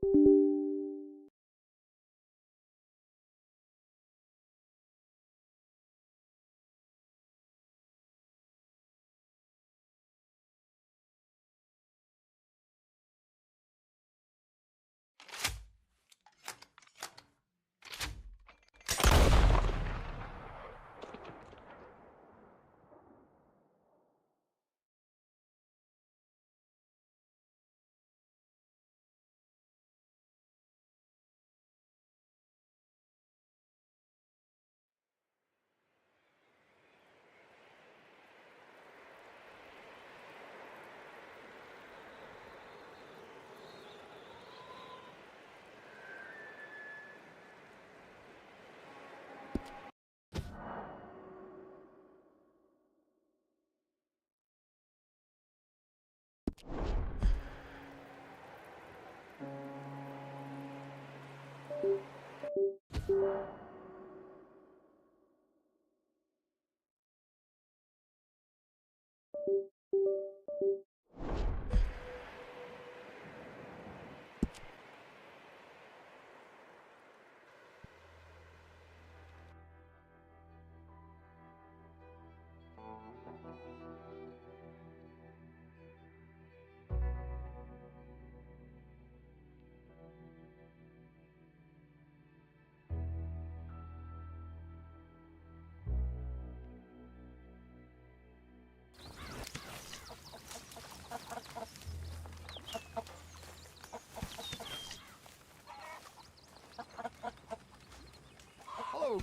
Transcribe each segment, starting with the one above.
Hello,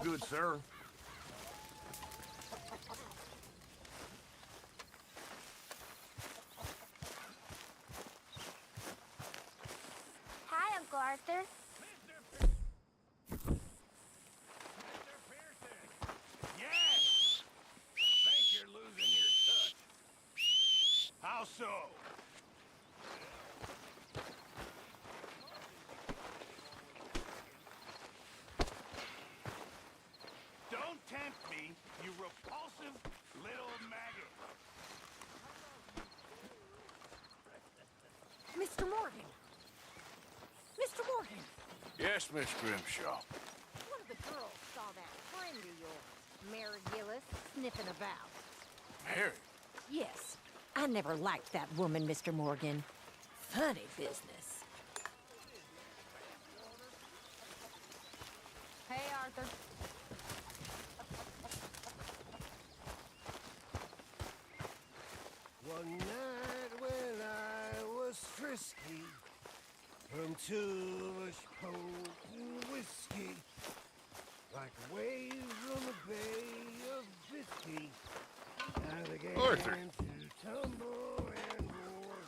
good sir. Hi, Uncle Arthur. Yes! Think you're losing your touch. How so? Don't tempt me, you repulsive little maggot. Mr. Morgan! Mr. Morgan! Yes, Miss Grimshaw. One of the girls saw that friend of yours, Mary Gillis, sniffing about. Mary? Yes. I never liked that woman, Mr. Morgan. Funny business. Hey, Arthur. One night when I was frisky, from too much potent whiskey, like waves on the Bay of Biscay, I began Arthur. to tumble and roar.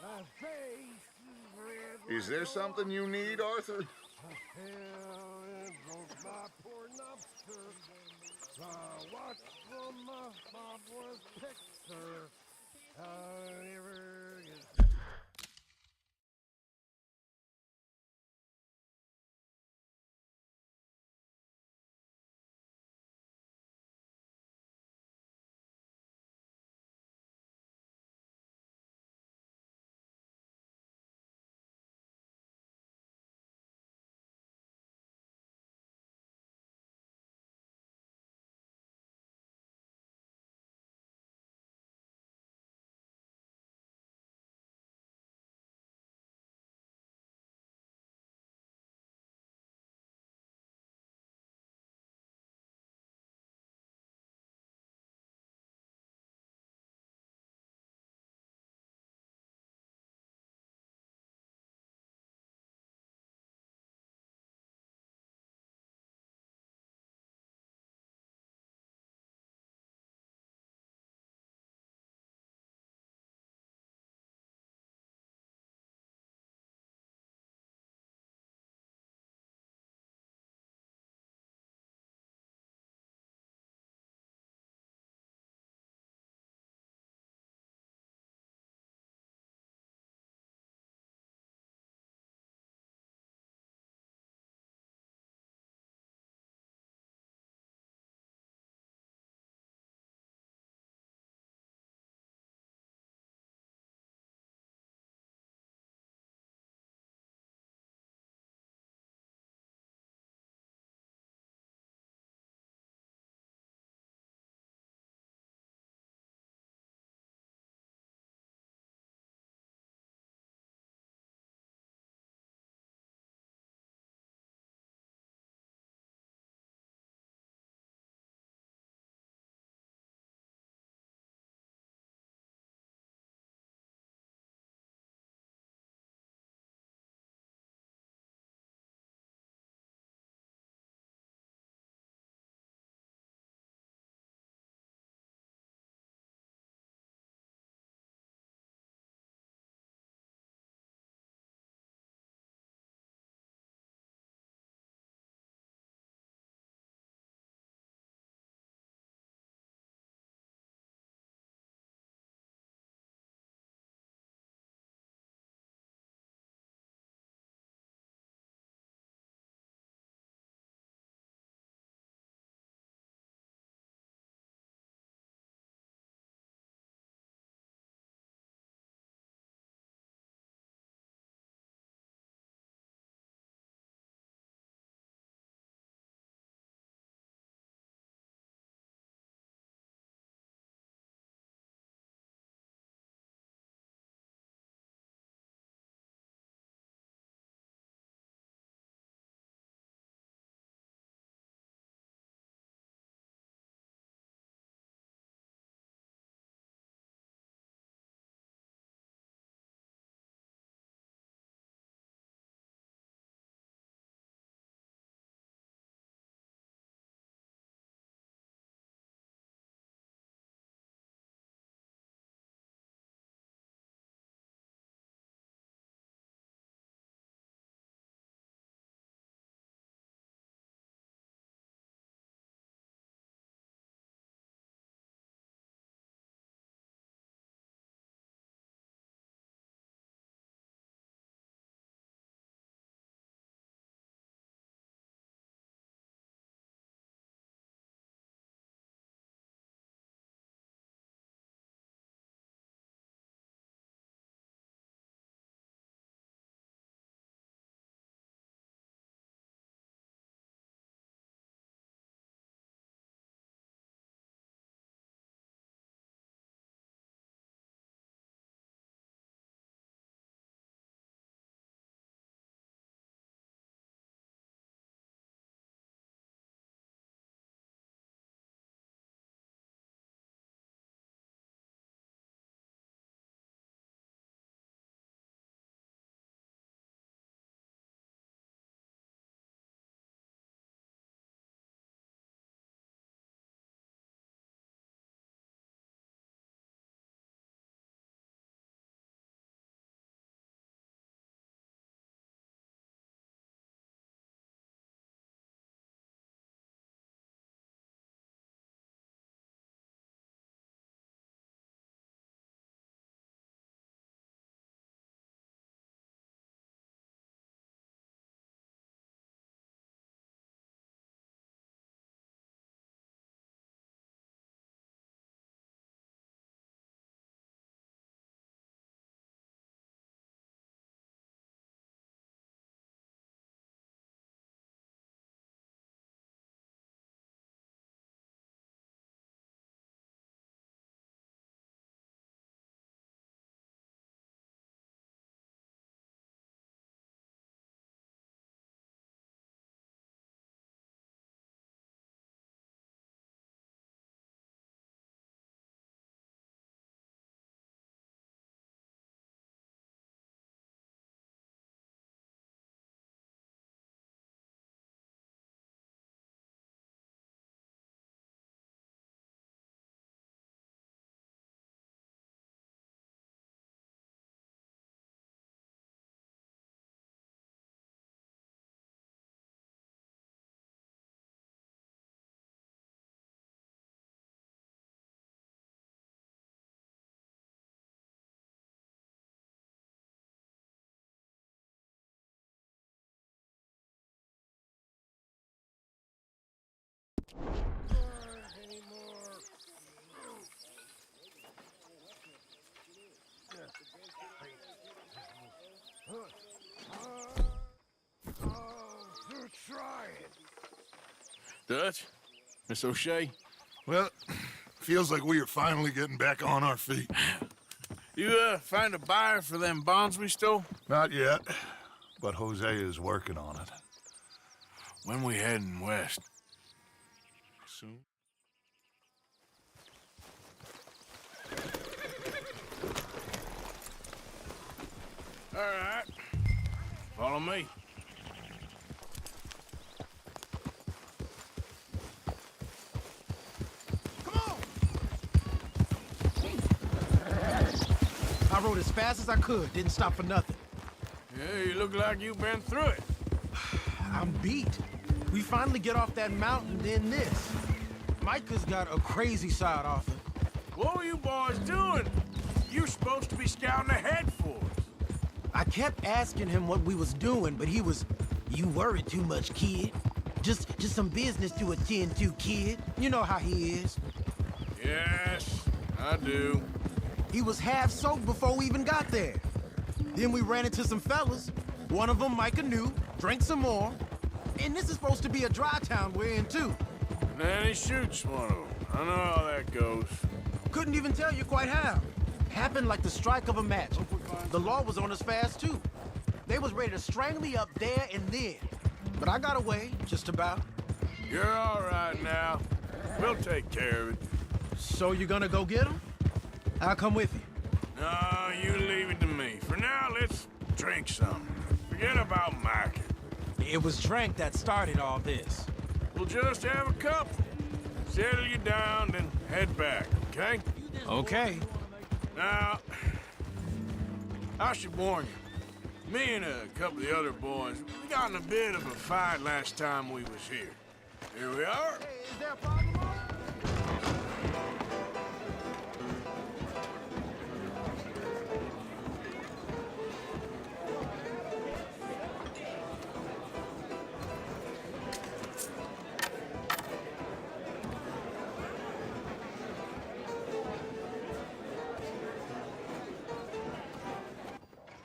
My face is red. Is there something you need, Arthur? I fell and broke my poor lobster. I watched from my Bob was picture. I never get To try it. Dutch? Miss O'Shea? Well, feels like we are finally getting back on our feet. You, find a buyer for them bonds we stole? Not yet, but Jose is working on it. When we heading west? Soon? All right. Follow me. I rode as fast as I could, didn't stop for nothing. Yeah, you look like you've been through it. I'm beat. We finally get off that mountain, then this. Micah's got a crazy side, Arthur. What were you boys doing? You're supposed to be scouting ahead for us. I kept asking him what we was doing, but he was, "You worry too much, kid. Just some business to attend to, kid." You know how he is. Yes, I do. He was half soaked before we even got there. Then we ran into some fellas. One of them Micah knew, drank some more. And this is supposed to be a dry town we're in, too. And then he shoots one of them. I know how that goes. Couldn't even tell you quite how. Happened like the strike of a match. The law was on us fast, too. They was ready to strangle me up there and then. But I got away, just about. You're all right now. We'll take care of it. So you gonna go get him? I'll come with you. No, you leave it to me. For now, let's drink some. Forget about Mike. It was Trank that started all this. We'll just have a couple. Settle you down, then head back, okay? Okay. Now, I should warn you. Me and a couple of the other boys, we got in a bit of a fight last time we was here. Here we are. Hey, is there a problem?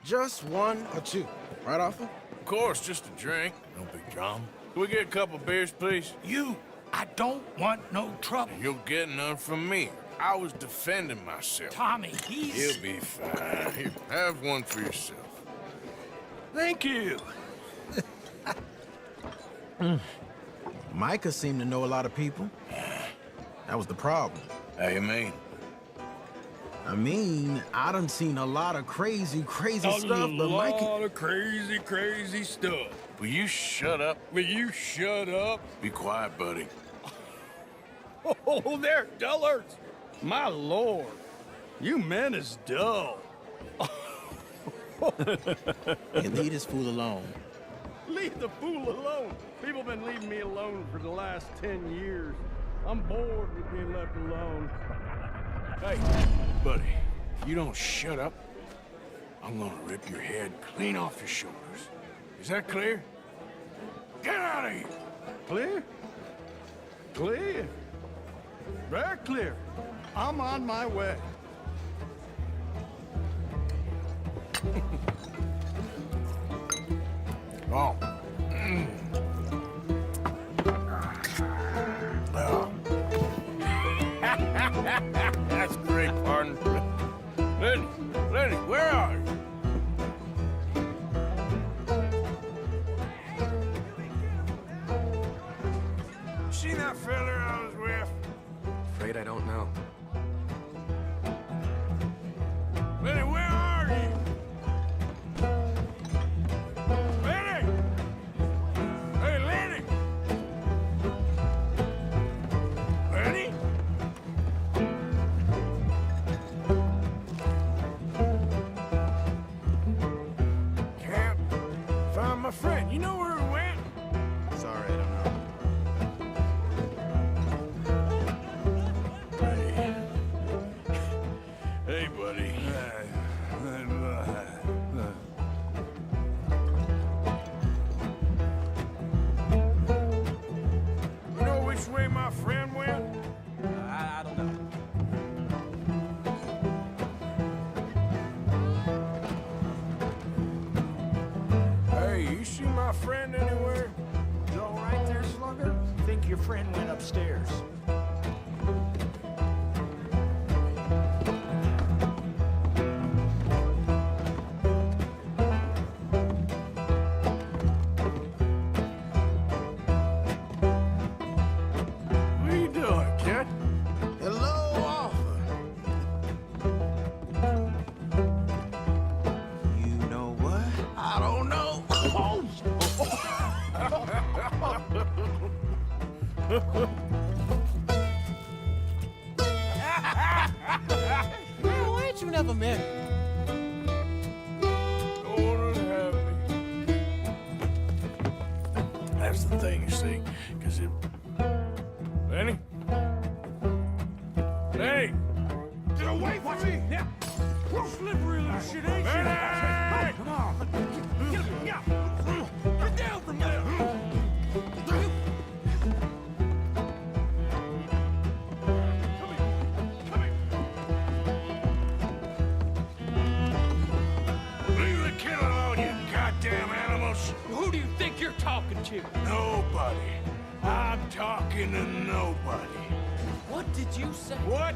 Just one or two, right, Arthur? Of course, just a drink. No big drama. Can we get a couple beers, please? I don't want no trouble. You'll get none from me. I was defending myself. Tommy, he's... He'll be fine. Here, have one for yourself. Thank you. Micah seemed to know a lot of people. That was the problem. How you mean? I mean, I done seen a lot of crazy stuff, but Micah... of crazy stuff. Will you shut up? Will you shut up? Be quiet, buddy. Oh, they're dullards. My lord. You men is dull. And leave this fool alone. Leave the fool alone. People been leaving me alone for the last 10 years. I'm bored with being left alone. Hey, buddy, if you don't shut up, I'm gonna rip your head clean off your shoulders. Is that clear? Get out of here! Clear? Clear? Very clear. I'm on my way. Oh. That's great, pardon. Lenny, where are you? Seen that fella I was with? Afraid I don't know. Lenny, where are you? Lenny! Hey, Lenny! Lenny? Can't find my friend. You know where he went? Sorry, I don't know. Hey, buddy. You know which way my friend went? I don't know. my friend anywhere? You all right there, Slugger? Think your friend went upstairs. What are you doing, kid? Hello, Arthur. You know what? I don't know. Man, why ain't you never married? Lord have me. That's the thing, you see, because it... Lenny? Lenny! Get away from me! Yeah. Slippery little shit, ain't you? Lenny! Come on. Get down from there. Leave the kid alone, you goddamn animals! Who do you think you're talking to? Nobody. I'm talking to nobody. What did you say? What?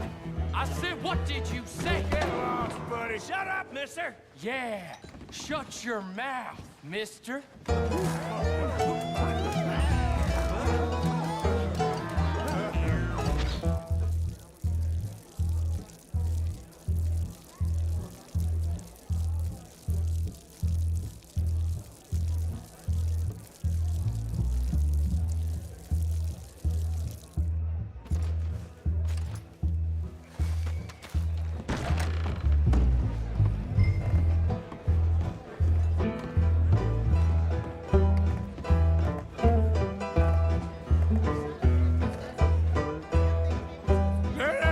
I said, what did you say? Get lost, buddy. Shut up, mister. Yeah, shut your mouth, mister. Lenny!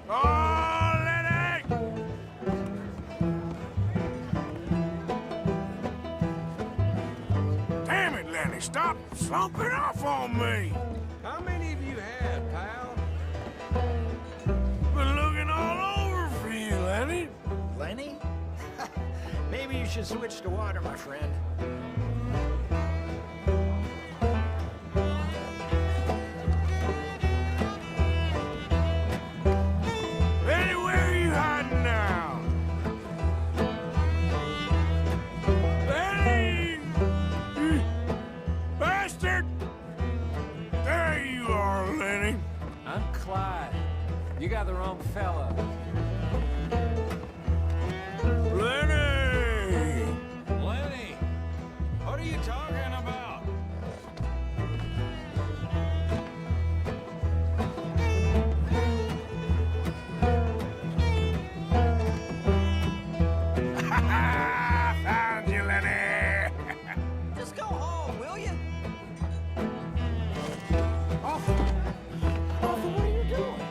Oh, Lenny! Damn it, Lenny, stop slumping off on me! How many of you had, pal? Been looking all over for you, Lenny. Lenny? Maybe you should switch to water, my friend. Lenny, where are you hiding now? Lenny! You bastard! There you are, Lenny. I'm Clyde. You got the wrong fella. Lenny! Lenny, what are you talking about? Found you, Lenny! Just go home, will you? Arthur, what are you doing?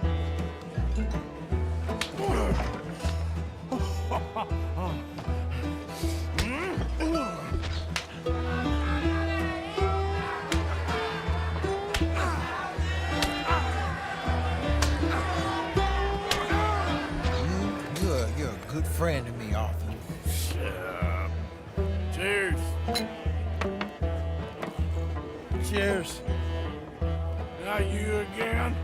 You're a good friend to me, Arthur. Cheers. Cheers. Not you again?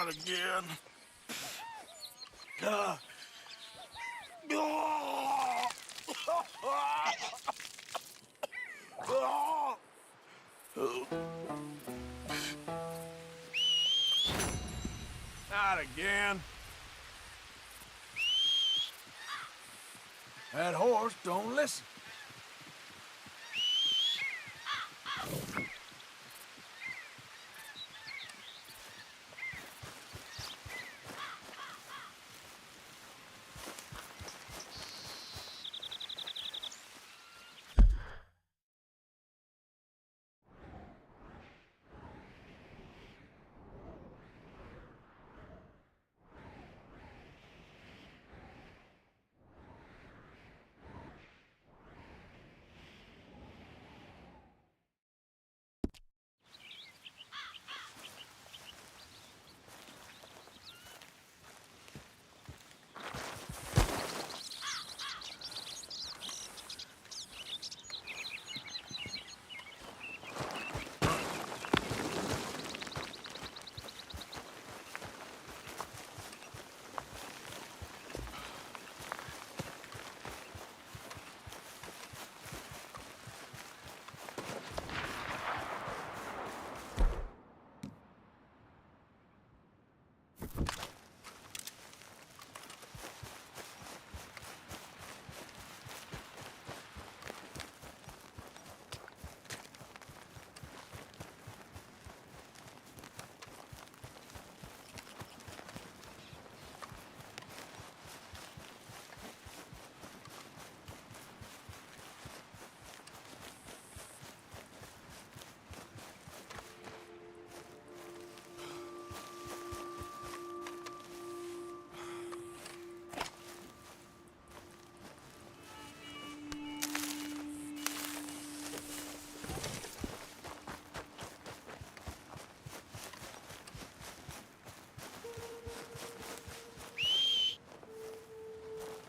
Not again. Not again. That horse don't listen.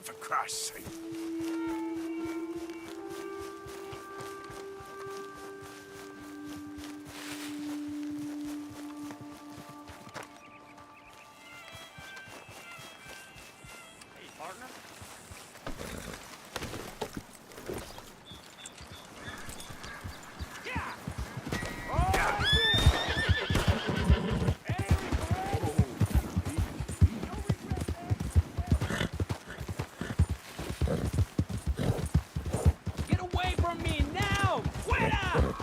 For Christ's sake. Hey, partner. Get away from me now! Fuera!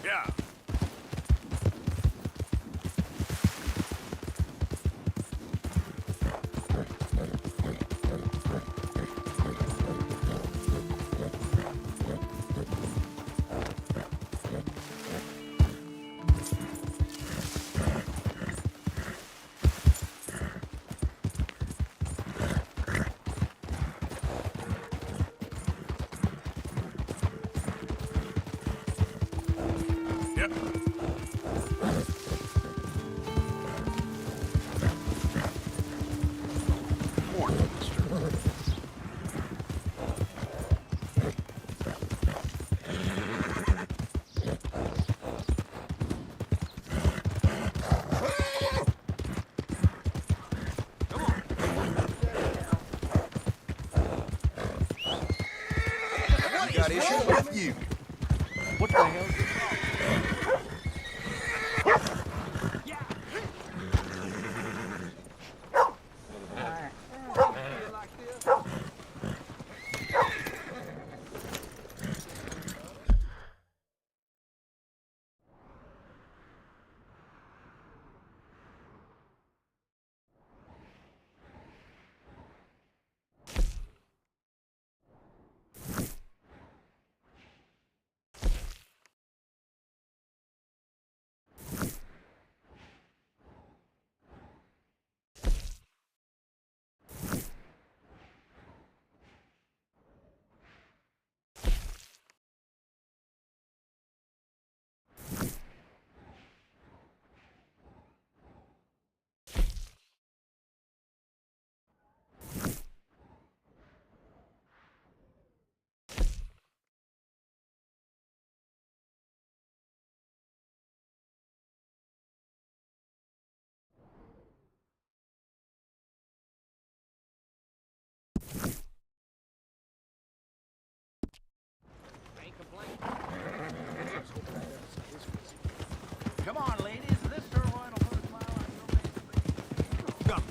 Yeah. Yep. Morning, mister. You got issues with you. What the hell?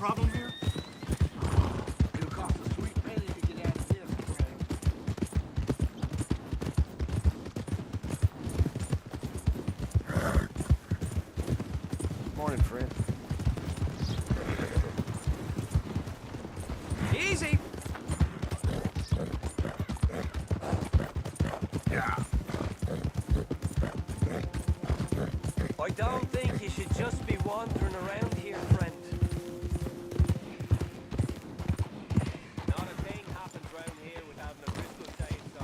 problem here? It'll cost a sweet penny to get out of this, Frank. Morning, friend. Easy. I don't think you should just be wandering around here, friend. Not a thing happens round here without an official saying so.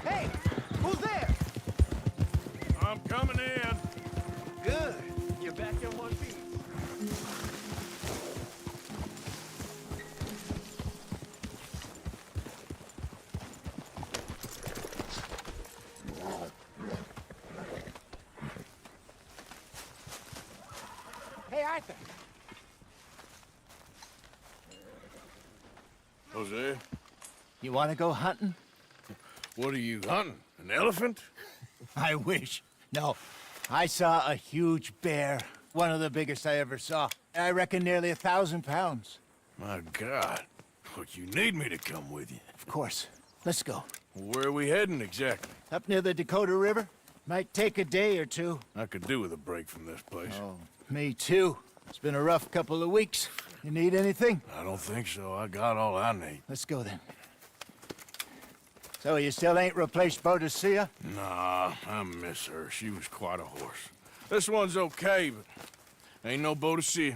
Hey, who's there? I'm coming in. Good. You're back on one feet. Hey, Arthur. Jose, You want to go hunting? what are you hunting? An elephant? I wish. No, I saw a huge bear. One of the biggest I ever saw. I reckon nearly 1,000 pounds. My God. Look, you need me to come with you. Of course. Let's go. Where are we heading exactly? Up near the Dakota River. Might take a day or two. I could do with a break from this place. Oh, me too. It's been a rough couple of weeks. You need anything? I don't think so. I got all I need. Let's go then. So you still ain't replaced Boadicea? Nah, I miss her. She was quite a horse. This one's okay, but ain't no Boadicea.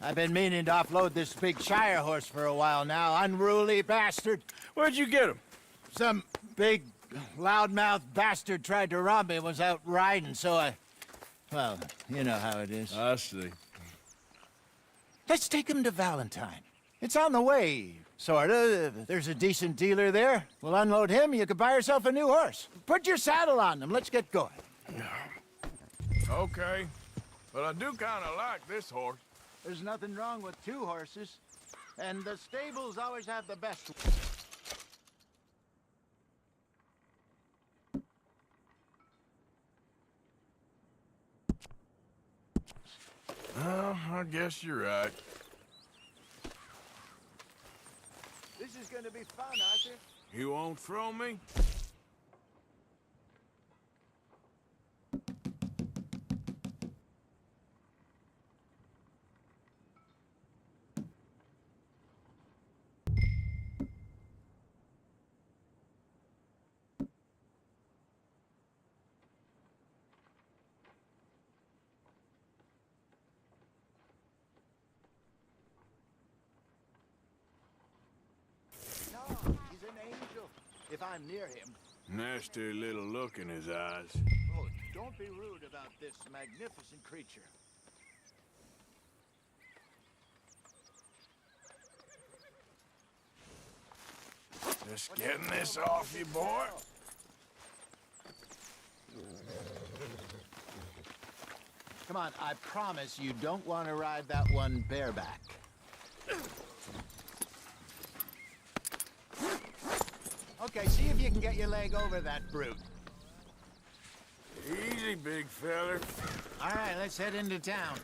I've been meaning to offload this big Shire horse for a while now. Unruly bastard. Where'd you get him? Some big, loudmouth bastard tried to rob me and was out riding, so I... Well, you know how it is. I see. Let's take him to Valentine. It's on the way, sorta. There's a decent dealer there. We'll unload him, you could buy yourself a new horse. Put your saddle on them, let's get going. Okay. But I do kind of like this horse. There's nothing wrong with two horses. And the stables always have the best. Well, I guess you're right. This is gonna be fun, Arthur. You won't throw me? No, he's an angel. If I'm near him. Nasty little look in his eyes. Oh, don't be rude about this magnificent creature. Just getting this off you, boy. Come on, I promise you don't want to ride that one bareback. Okay, see if you can get your leg over that brute. Easy, big feller. All right, let's head into town.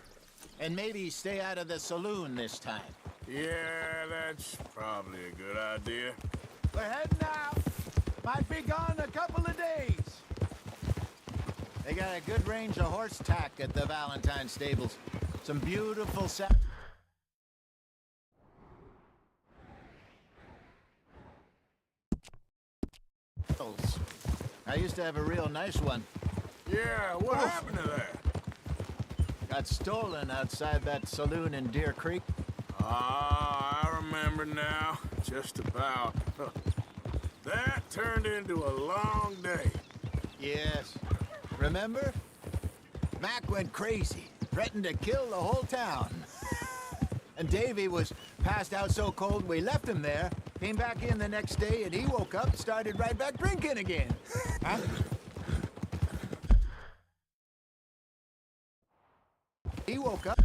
And maybe stay out of the saloon this time. Yeah, that's probably a good idea. We're heading out. Might be gone a couple of days. They got a good range of horse tack at the Valentine stables. Some beautiful I used to have a real nice one. Yeah, what happened to that? Got stolen outside that saloon in Deer Creek. Ah, I remember now. Just about. That turned into a long day. Yes. Remember? Mac went crazy, threatened to kill the whole town. And Davy was passed out so cold we left him there, came back in the next day, and he woke up and started right back drinking again. Huh? He woke up.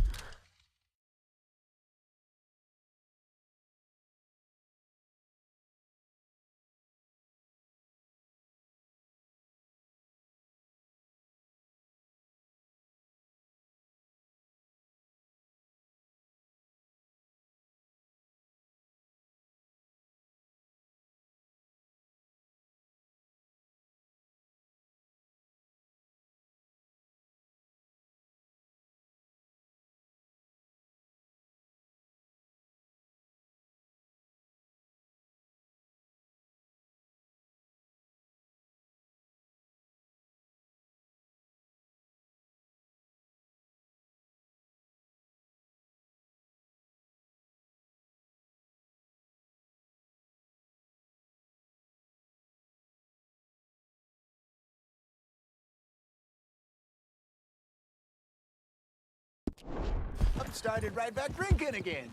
Started right back drinking again.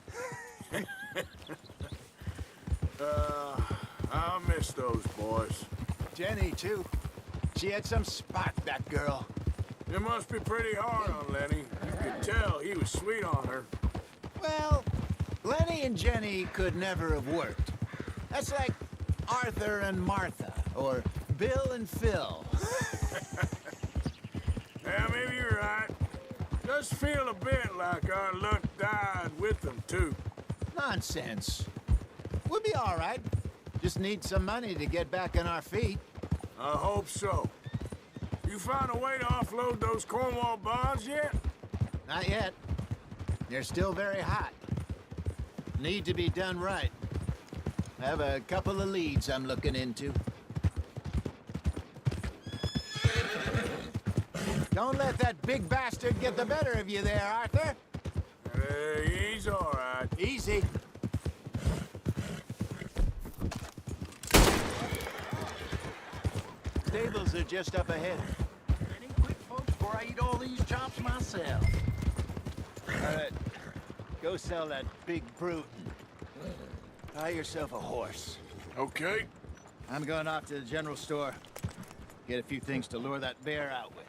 I miss those boys. Jenny, too. She had some spark, that girl. It must be pretty hard on Lenny. You could tell he was sweet on her. Well, Lenny and Jenny could never have worked. That's like Arthur and Martha, or Bill and Phil. Yeah, maybe you're right. Does feel a bit like our luck died with them, too. Nonsense. We'll be all right. Just need some money to get back on our feet. I hope so. You found a way to offload those Cornwall bonds yet? Not yet. They're still very hot. Need to be done right. I have a couple of leads I'm looking into. Don't let that big bastard get the better of you there, Arthur. He's all right. Easy. Stables are just up ahead. Getting quick, folks, before I eat all these chops myself. All right. Go sell that big brute. Buy yourself a horse. Okay. I'm going off to the general store. Get a few things to lure that bear out with.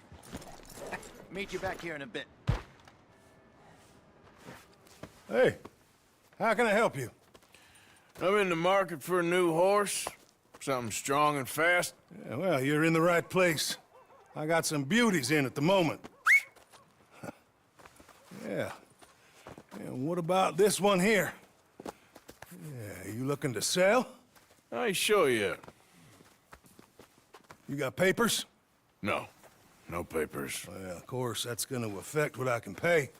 Meet you back here in a bit. Hey, how can I help you? I'm in the market for a new horse. Something strong and fast. Yeah, well, you're in the right place. I got some beauties in at the moment. Yeah. And what about this one here? Yeah, you looking to sell? I ain't sure yet. You got papers? No. No papers. Well, of course, that's gonna affect what I can pay.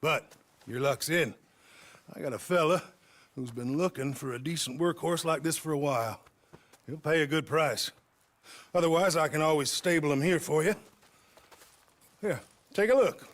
But your luck's in. I got a fella who's been looking for a decent workhorse like this for a while. He'll pay a good price. Otherwise, I can always stable him here for you. Here, take a look.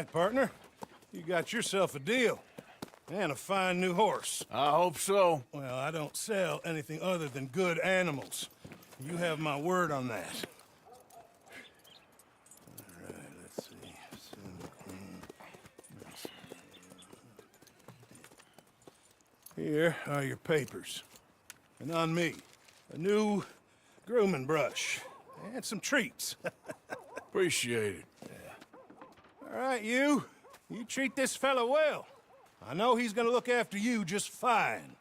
right, partner. You got yourself a deal. And a fine new horse. I hope so. Well, I don't sell anything other than good animals. You have my word on that. All right, let's see. Here are your papers. And on me, a new grooming brush. And some treats. Appreciate it. All right, you. You treat this fella well. I know he's gonna look after you just fine.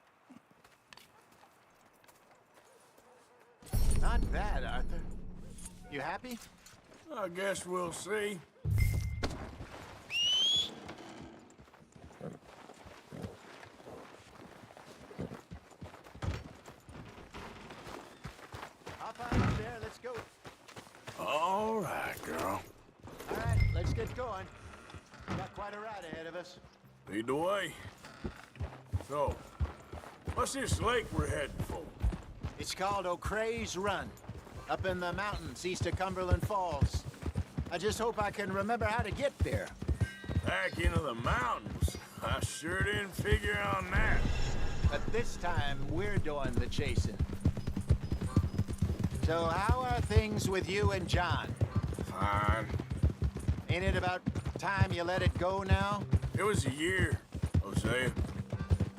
Not bad, Arthur. You happy? I guess we'll see. Hop on up there, let's go. All right, girl. All right, let's get going. We got quite a ride ahead of us. Lead the way. So, what's this lake we're heading for? It's called O'Creagh's Run, up in the mountains east of Cumberland Falls. I just hope I can remember how to get there. Back into the mountains? I sure didn't figure on that. But this time, we're doing the chasing. So how are things with you and John? Fine. Ain't it about time you let it go now? It was a year, Hosea.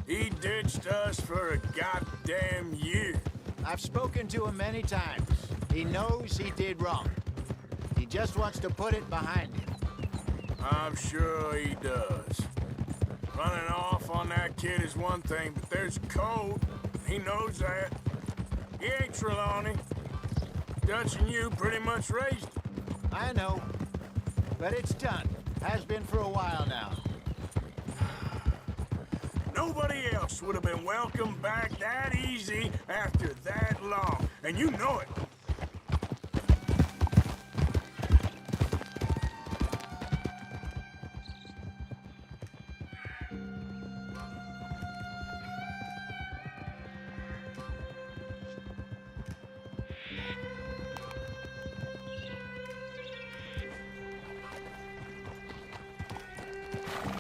He ditched us for a goddamn year. I've spoken to him many times. He knows he did wrong. He just wants to put it behind him. I'm sure he does. Running off on that kid is one thing, but there's code. He knows that. He ain't Trelawney. Dutch and you pretty much raised him. I know. But it's done. Has been for a while now. Nobody else would have been welcomed back that easy after that long, and you know it.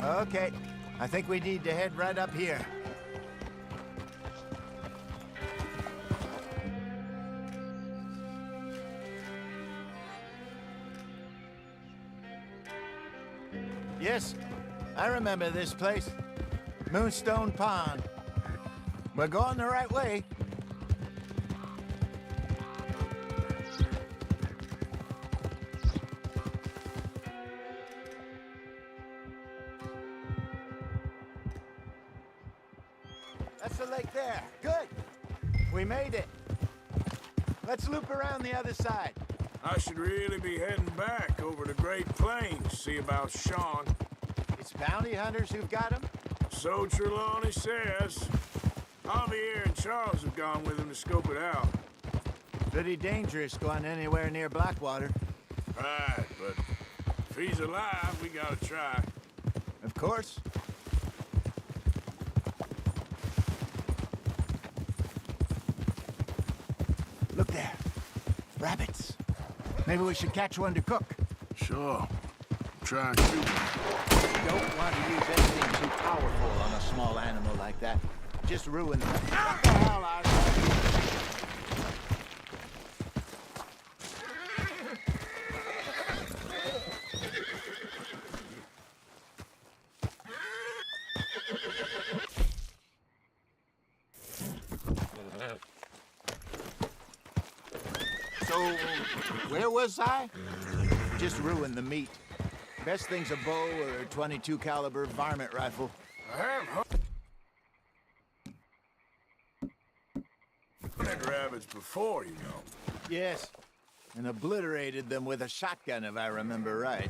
Okay. I think we need to head right up here. Yes, I remember this place. Moonstone Pond. We're going the right way. That's the lake there. Good. We made it. Let's loop around the other side. I should really be heading back over the Great Plains, see about Sean. It's bounty hunters who've got him? So Trelawney says. Javier and Charles have gone with him to scope it out. Pretty dangerous going anywhere near Blackwater. Right, but if he's alive, we gotta try. Of course. Look there. Rabbits. Maybe we should catch one to cook. Sure. Try and shoot him. Don't want to use anything too powerful on a small animal like that. Just ruin them. What the hell, Arthur? So, where was I? Just ruined the meat. Best thing's a bow or a .22 caliber varmint rifle. I have hunted rabbits before, you know. Yes, and obliterated them with a shotgun, if I remember right.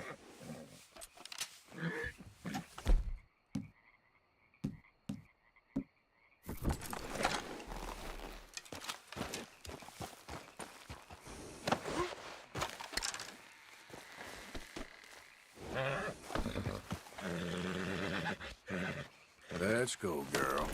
Let's go, girl.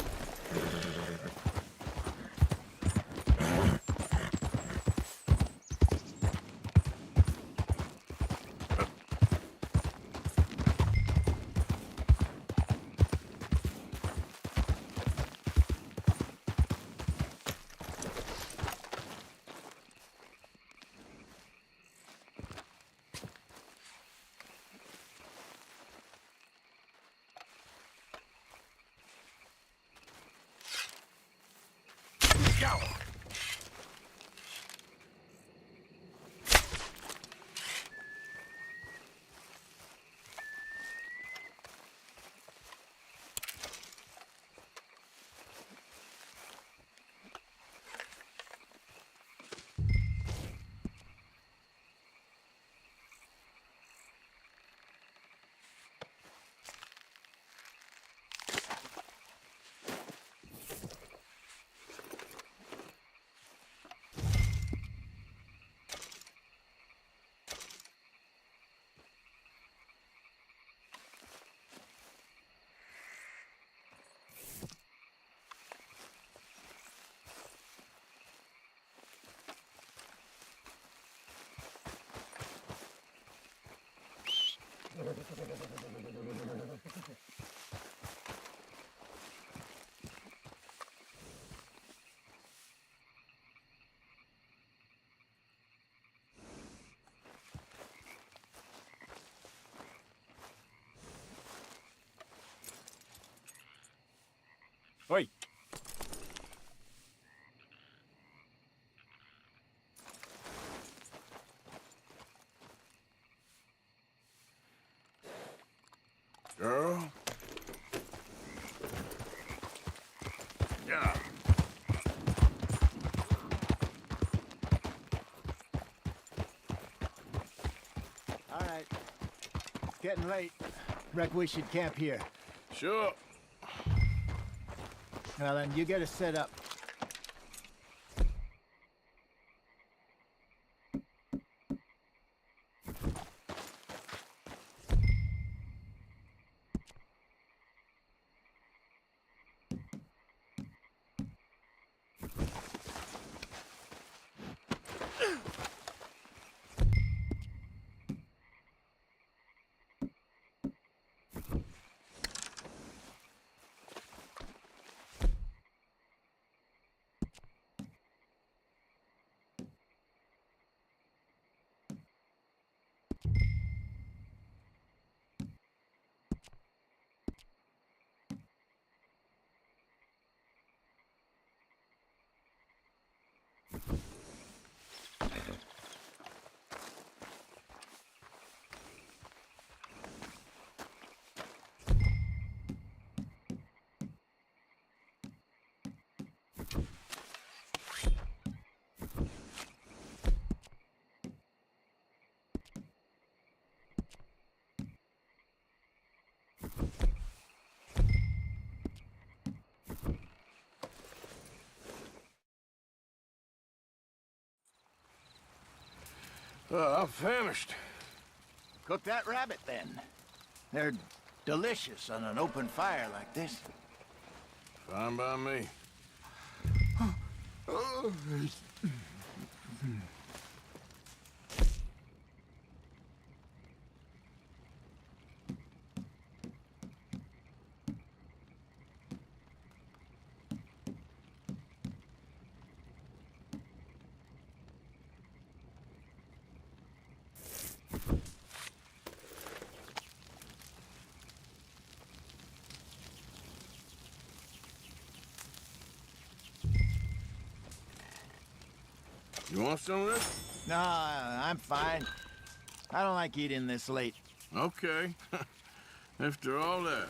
Wait. Girl? Yeah. All right. It's getting late. Reckon we should camp here. Sure. Well, then, you get us set up. I'm famished. Cook that rabbit, then. They're delicious on an open fire like this. Fine by me. You want some of this? No, I'm fine. I don't like eating this late. Okay. After all that.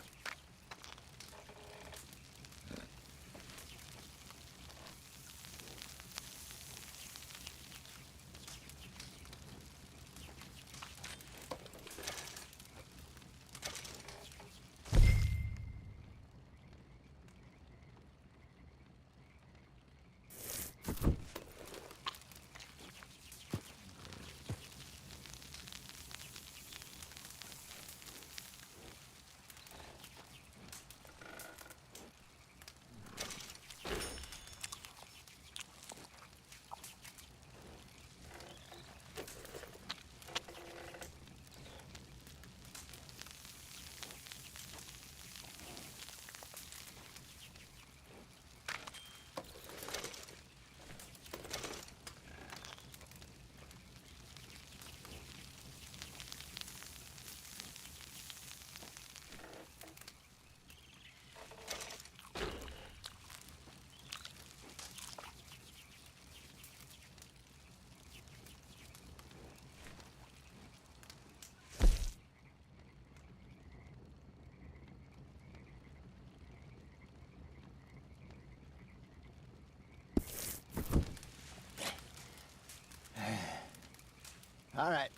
All right.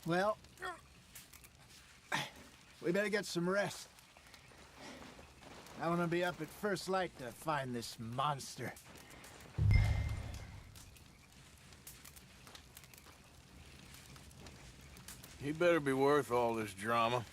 Well, we better get some rest. I want to be up at first light to find this monster. He better be worth all this drama.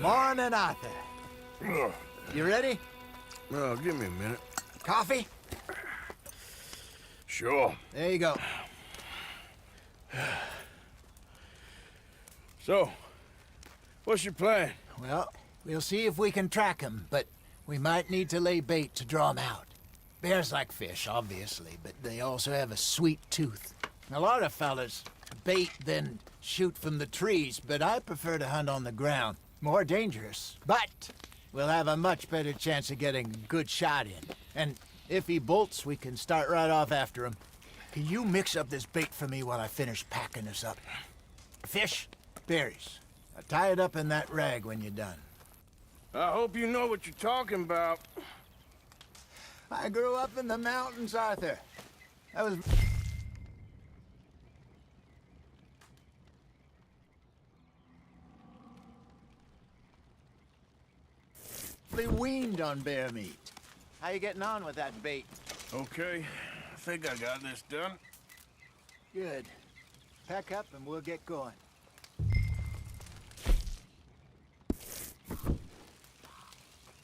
Morning, Arthur. Ugh. You ready? Well, give me a minute. Coffee? Sure. There you go. So, what's your plan? Well, we'll see if we can track him, but we might need to lay bait to draw him out. Bears like fish, obviously, but they also have a sweet tooth. A lot of fellas bait, then shoot from the trees, but I prefer to hunt on the ground. More dangerous, but we'll have a much better chance of getting a good shot in. And if he bolts, we can start right off after him. Can you mix up this bait for me while I finish packing this up? Fish, berries. Now tie it up in that rag when you're done. I hope you know what you're talking about. I grew up in the mountains, Arthur. I was... weaned on bear meat. How you getting on with that bait? Okay, I think I got this done. Good. Pack up and we'll get going.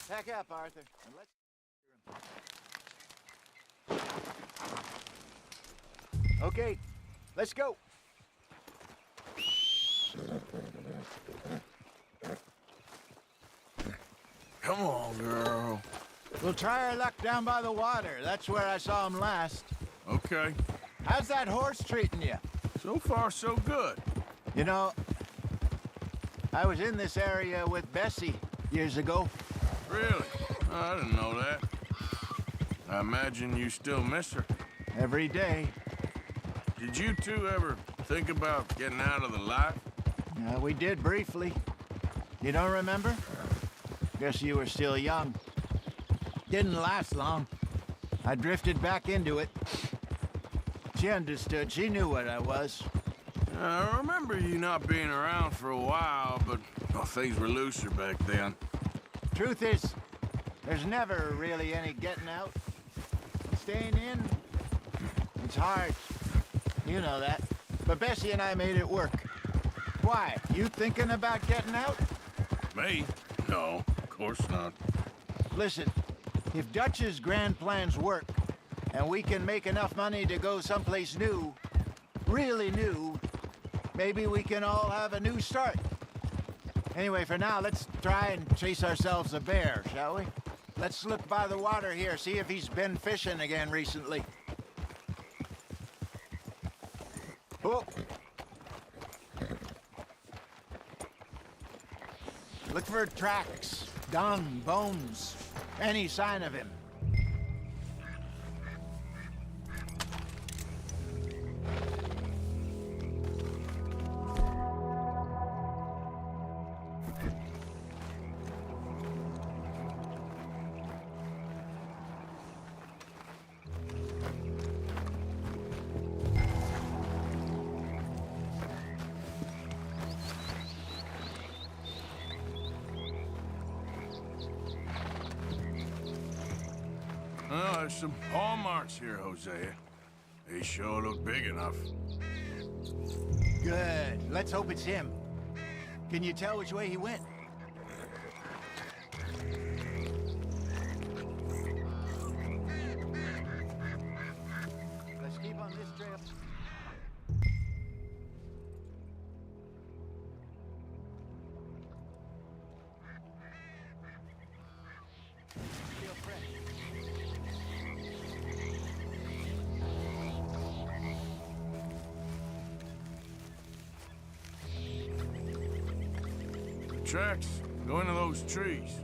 Pack up, Arthur, and let's... Okay, let's go. Come on, girl. We'll try our luck down by the water. That's where I saw him last. Okay. How's that horse treating you? So far, so good. You know, I was in this area with Bessie years ago. Really? Oh, I didn't know that. I imagine you still miss her. Every day. Did you two ever think about getting out of the life? We did briefly. You don't remember? Guess you were still young. Didn't last long. I drifted back into it. She understood. She knew what I was. I remember you not being around for a while, but well, things were looser back then. Truth is, there's never really any getting out. Staying in, it's hard. You know that. But Bessie and I made it work. Why? You thinking about getting out? Me? No, of course not. Listen, if Dutch's grand plans work, and we can make enough money to go someplace new, really new, maybe we can all have a new start. Anyway, for now, let's try and chase ourselves a bear, shall we? Let's look by the water here, see if he's been fishing again recently. Oh! Look for tracks, dung, bones, any sign of him. Well, there's some paw marks here, Hosea. They sure look big enough. Good. Let's hope it's him. Can you tell which way he went? Let's keep on this trail. Feel fresh. Tracks. Go into those trees.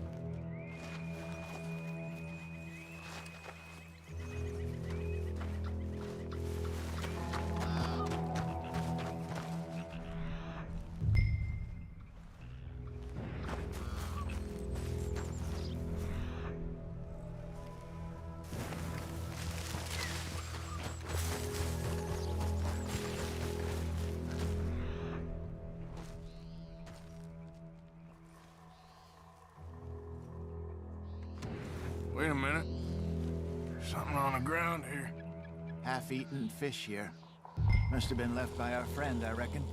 Wait a minute. Something on the ground here. Half-eaten fish here. Must have been left by our friend, I reckon.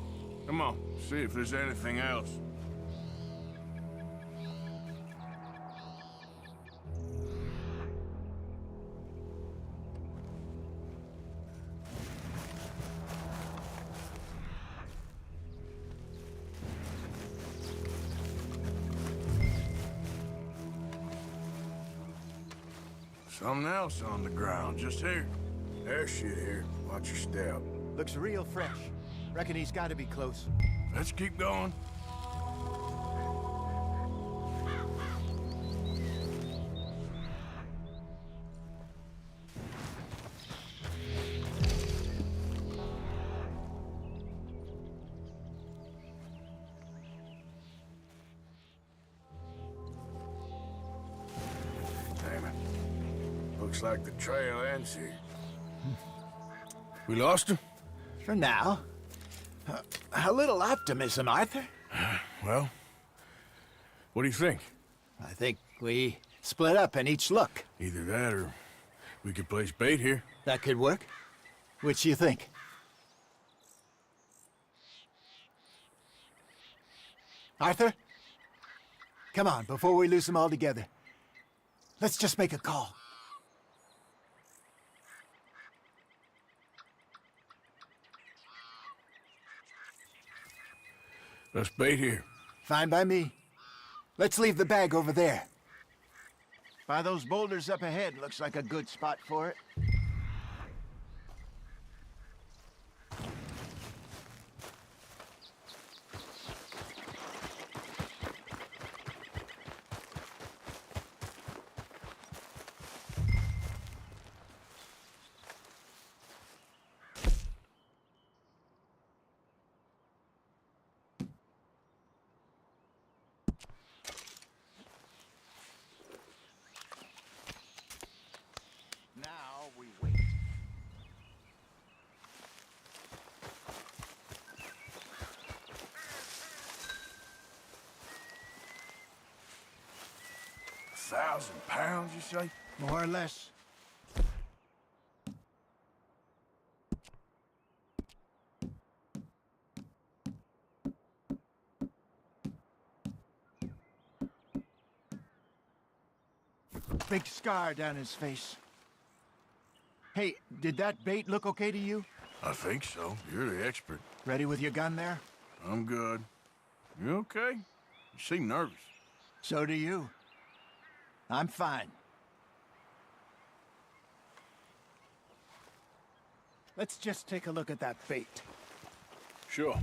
Come on, see if there's anything else. Something else on the ground, just here. There's shit here. Watch your step. Looks real fresh. Reckon he's got to be close. Let's keep going. Damn it. Looks like the trail ends here. We lost him? For now. A little optimism, Arthur. Well, what do you think? I think we split up and each look. Either that or we could place bait here. That could work. Which you think? Arthur? Come on, before we lose them all together. Let's just make a call. Let's bait here. Fine by me. Let's leave the bag over there. By those boulders up ahead, looks like a good spot for it. Now we wait. £1,000, you say? More or less. Big scar down his face. Hey, did that bait look okay to you? I think so. You're the expert. Ready with your gun there? I'm good. You okay? You seem nervous. So do you. I'm fine. Let's just take a look at that bait. Sure.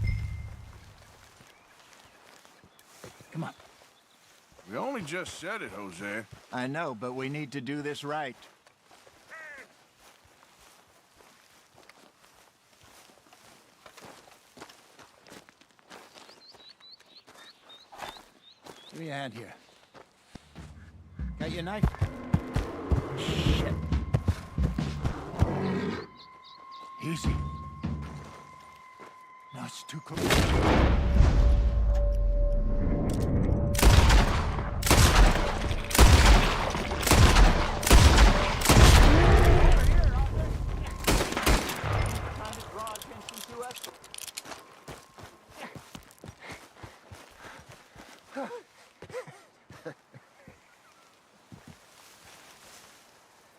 Come on. We only just said it, Jose. I know, but we need to do this right. Give me a hand here. Got your knife? Shit. Easy. No, it's too close.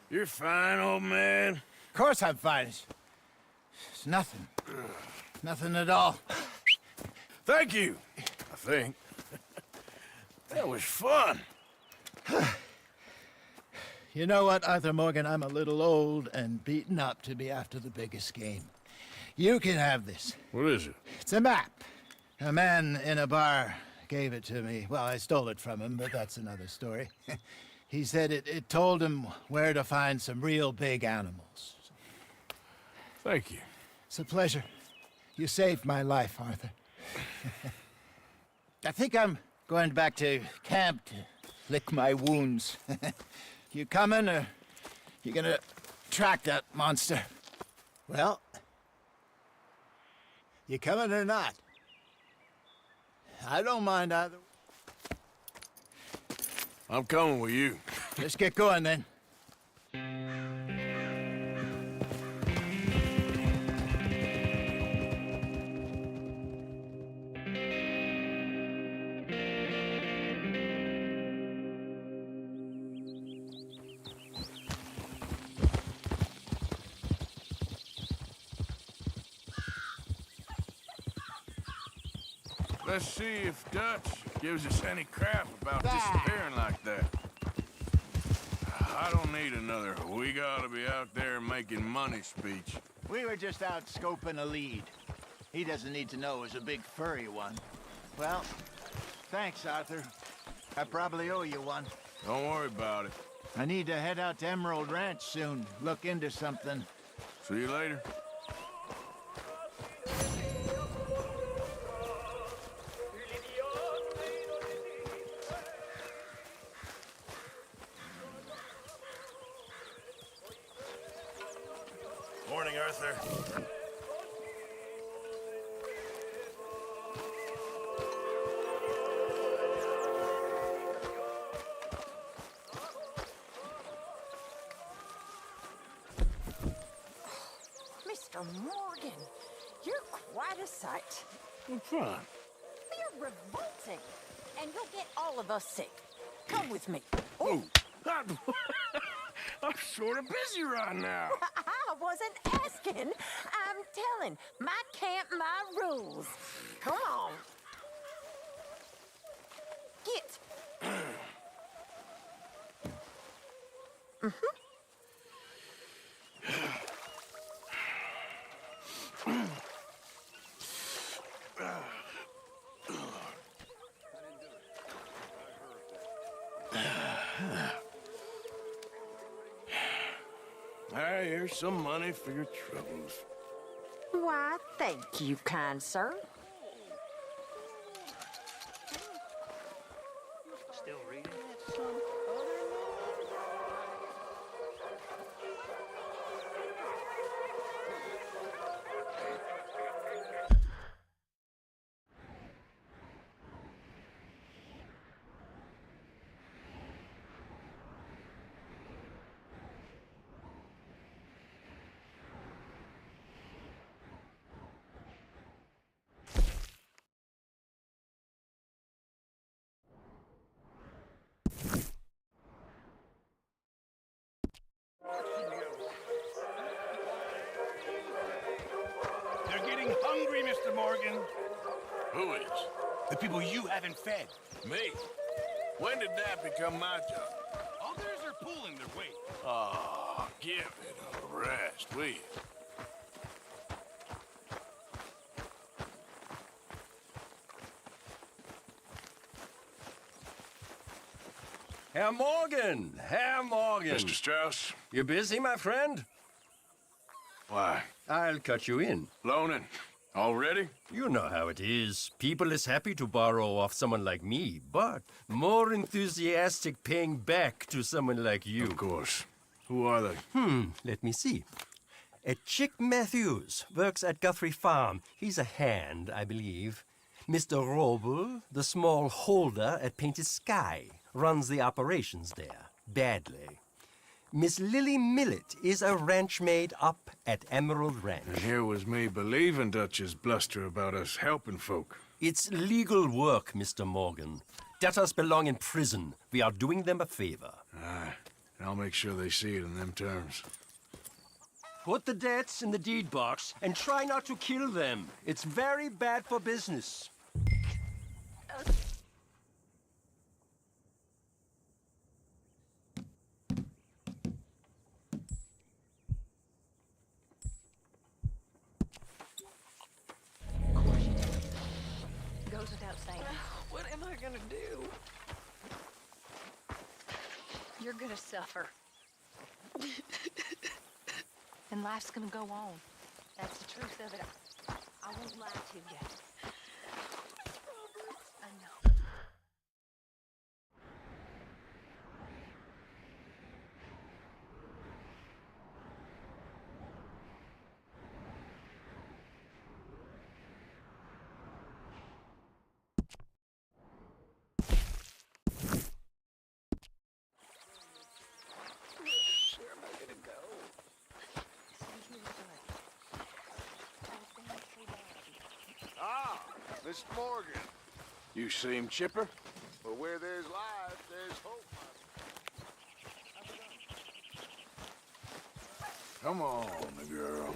You're fine, old man. Of course I'm fine. It's nothing. Nothing at all. Thank you, I think. That was fun. You know what, Arthur Morgan? I'm a little old and beaten up to be after the biggest game. You can have this. What is it? It's a map. A man in a bar gave it to me. Well, I stole it from him, but that's another story. He said it told him where to find some real big animals. Thank you. It's a pleasure. You saved my life, Arthur. I think I'm going back to camp to lick my wounds. You coming, or you gonna track that monster? Well, you coming or not? I don't mind either. I'm coming with you. Let's get going, then. Let's see if Dutch gives us any crap about disappearing like that. I don't need another "we gotta be out there making money" speech. We were just out scoping a lead. He doesn't need to know it was a big furry one. Well, thanks, Arthur. I probably owe you one. Don't worry about it. I need to head out to Emerald Ranch soon. Look into something. See you later. Morning, Arthur. Mr. Morgan, you're quite a sight. What's wrong? You're revolting, and you'll get all of us sick. Come with me. Oh, I'm sort of busy right now. I wasn't asking. I'm telling. My camp, my rules. Come on. Get. Here's some money for your troubles. Why, thank you, kind sir. Still reading? They're getting hungry, Mr. Morgan. Who is? The people you haven't fed. Me? When did that become my job? Others are pulling their weight. Oh, give it a rest, will you? Herr Morgan! Herr Morgan! Mr. Strauss? You busy, my friend? Why? I'll cut you in. Loaning? Already? You know how it is. People is happy to borrow off someone like me, but more enthusiastic paying back to someone like you. Of course. Who are they? Let me see. Chick Matthews works at Guthrie Farm. He's a hand, I believe. Mr. Roble, the small holder at Painted Sky, runs the operations there, badly. Miss Lily Millet is a ranch maid up at Emerald Ranch. And here was me believing Dutch's bluster about us helping folk. It's legal work, Mr. Morgan. Debtors belong in prison. We are doing them a favor. Aye. I'll make sure they see it in them terms. Put the debts in the deed box and try not to kill them. It's very bad for business. Goes without saying. What am I gonna do? You're gonna suffer. And life's gonna go on. That's the truth of it. I won't lie to you. I know. Where am I gonna go? Ah, Mr. Morgan. You seem chipper? Well, where there's life, there's hope. Come on, girl.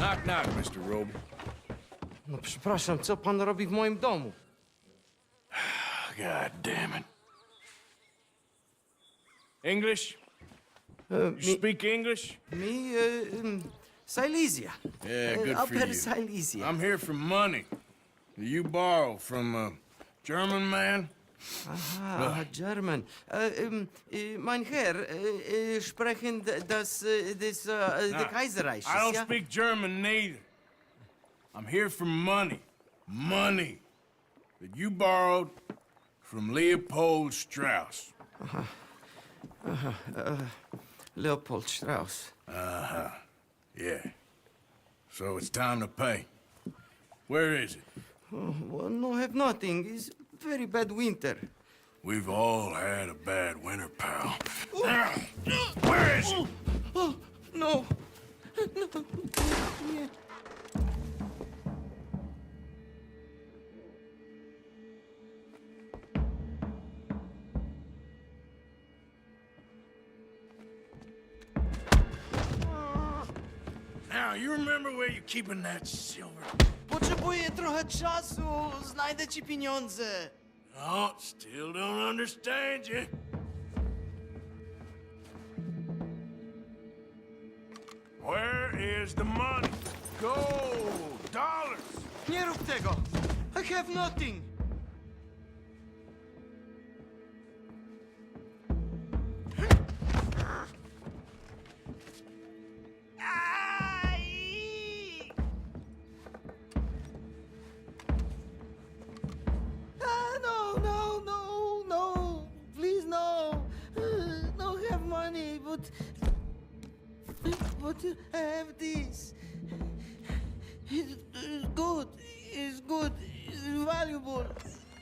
Knock, knock, Mr. Roby. No przepraszam, co pan robi w moim domu? God damn it. English? You speak English? Silesia. Yeah, good for Upper you. Silesia. I'm here for money. You borrow from a German man? Aha, German. Mein Herr, sprechen the Kaiserreich. I don't speak German neither. I'm here for money. Money that you borrowed from Leopold Strauss. Leopold Strauss. Uh-huh. Yeah. So it's time to pay. Where is it? Oh, well, no, have nothing. It's very bad winter. We've all had a bad winter, pal. Where is it? Oh, no. No. Yeah. Now, you remember where you're keeping that silver? Potrzebuję trochę czasu. Znajdę ci pieniądze. No, still don't understand you. Where is the money? Gold, dollars. Nie rób tego. I have nothing. No. Please, no. No have money, but I have this. It's good. It's good. It's valuable.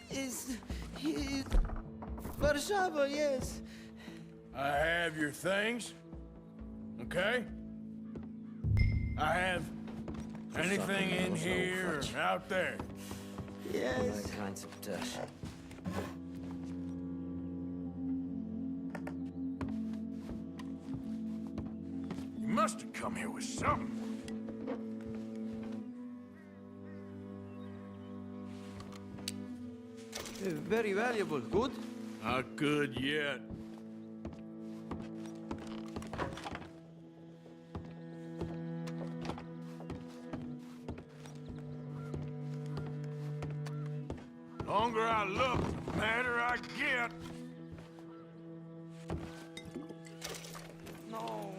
It's Warszawa, yes. I have your things, okay? I have anything in here or out there. Yes. Kinds of dirt. You must have come here with something. Very valuable. Good? Not good yet. Longer I look, the madder I get. No.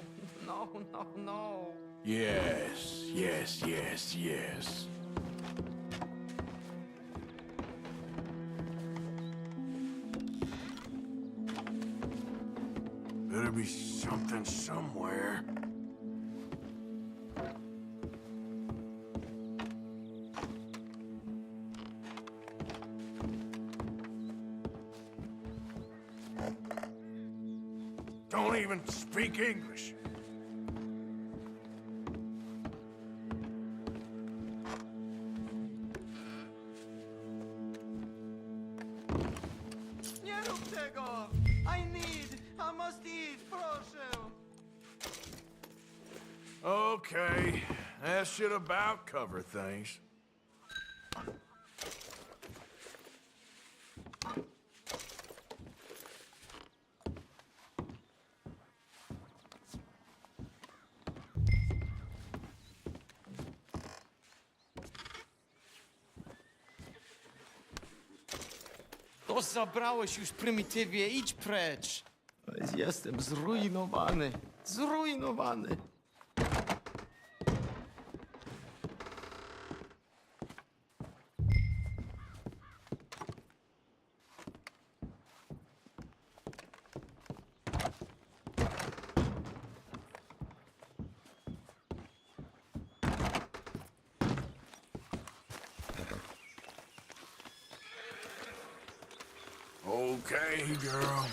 Yes. Better be something somewhere. Don't even speak English. Nie rób tego! I must eat, proszę! Okay, that should about cover things. To zabrałeś już prymitywie, idź precz! Jestem zrujnowany. Okay, girl.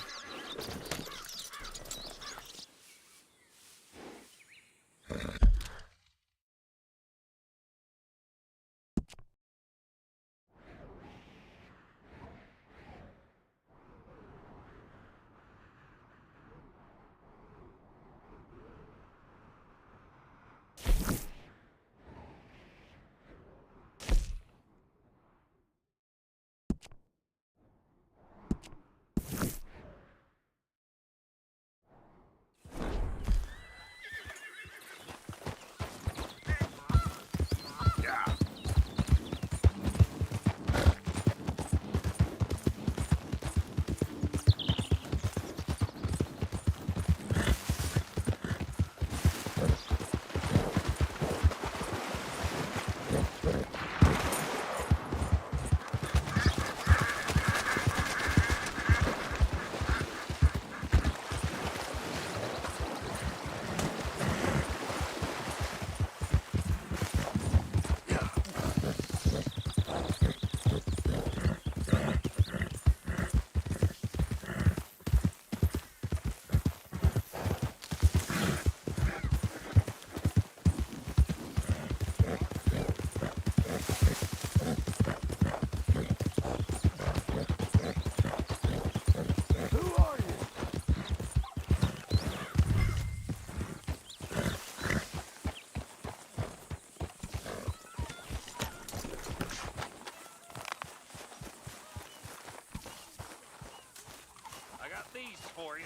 for you.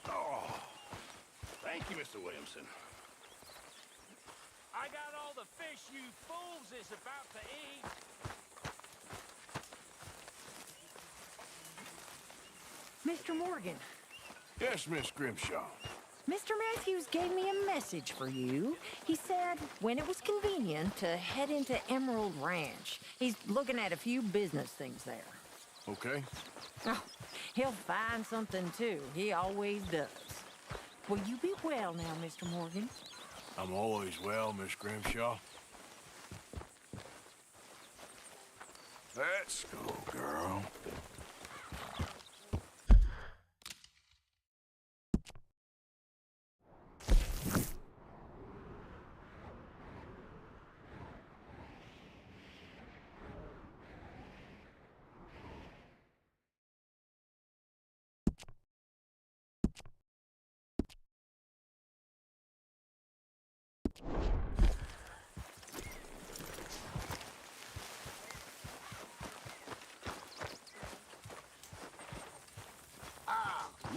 Oh, thank you, Mr. Williamson. I got all the fish you fools is about to eat. Mr. Morgan, Yes, Miss Grimshaw. Mr. Matthews gave me a message for you. He said when it was convenient to head into Emerald Ranch. He's looking at a few business things there. Okay. Oh, he'll find something too. He always does. Will you be well now, Mr. Morgan? I'm always well, Miss Grimshaw. Let's go, girl.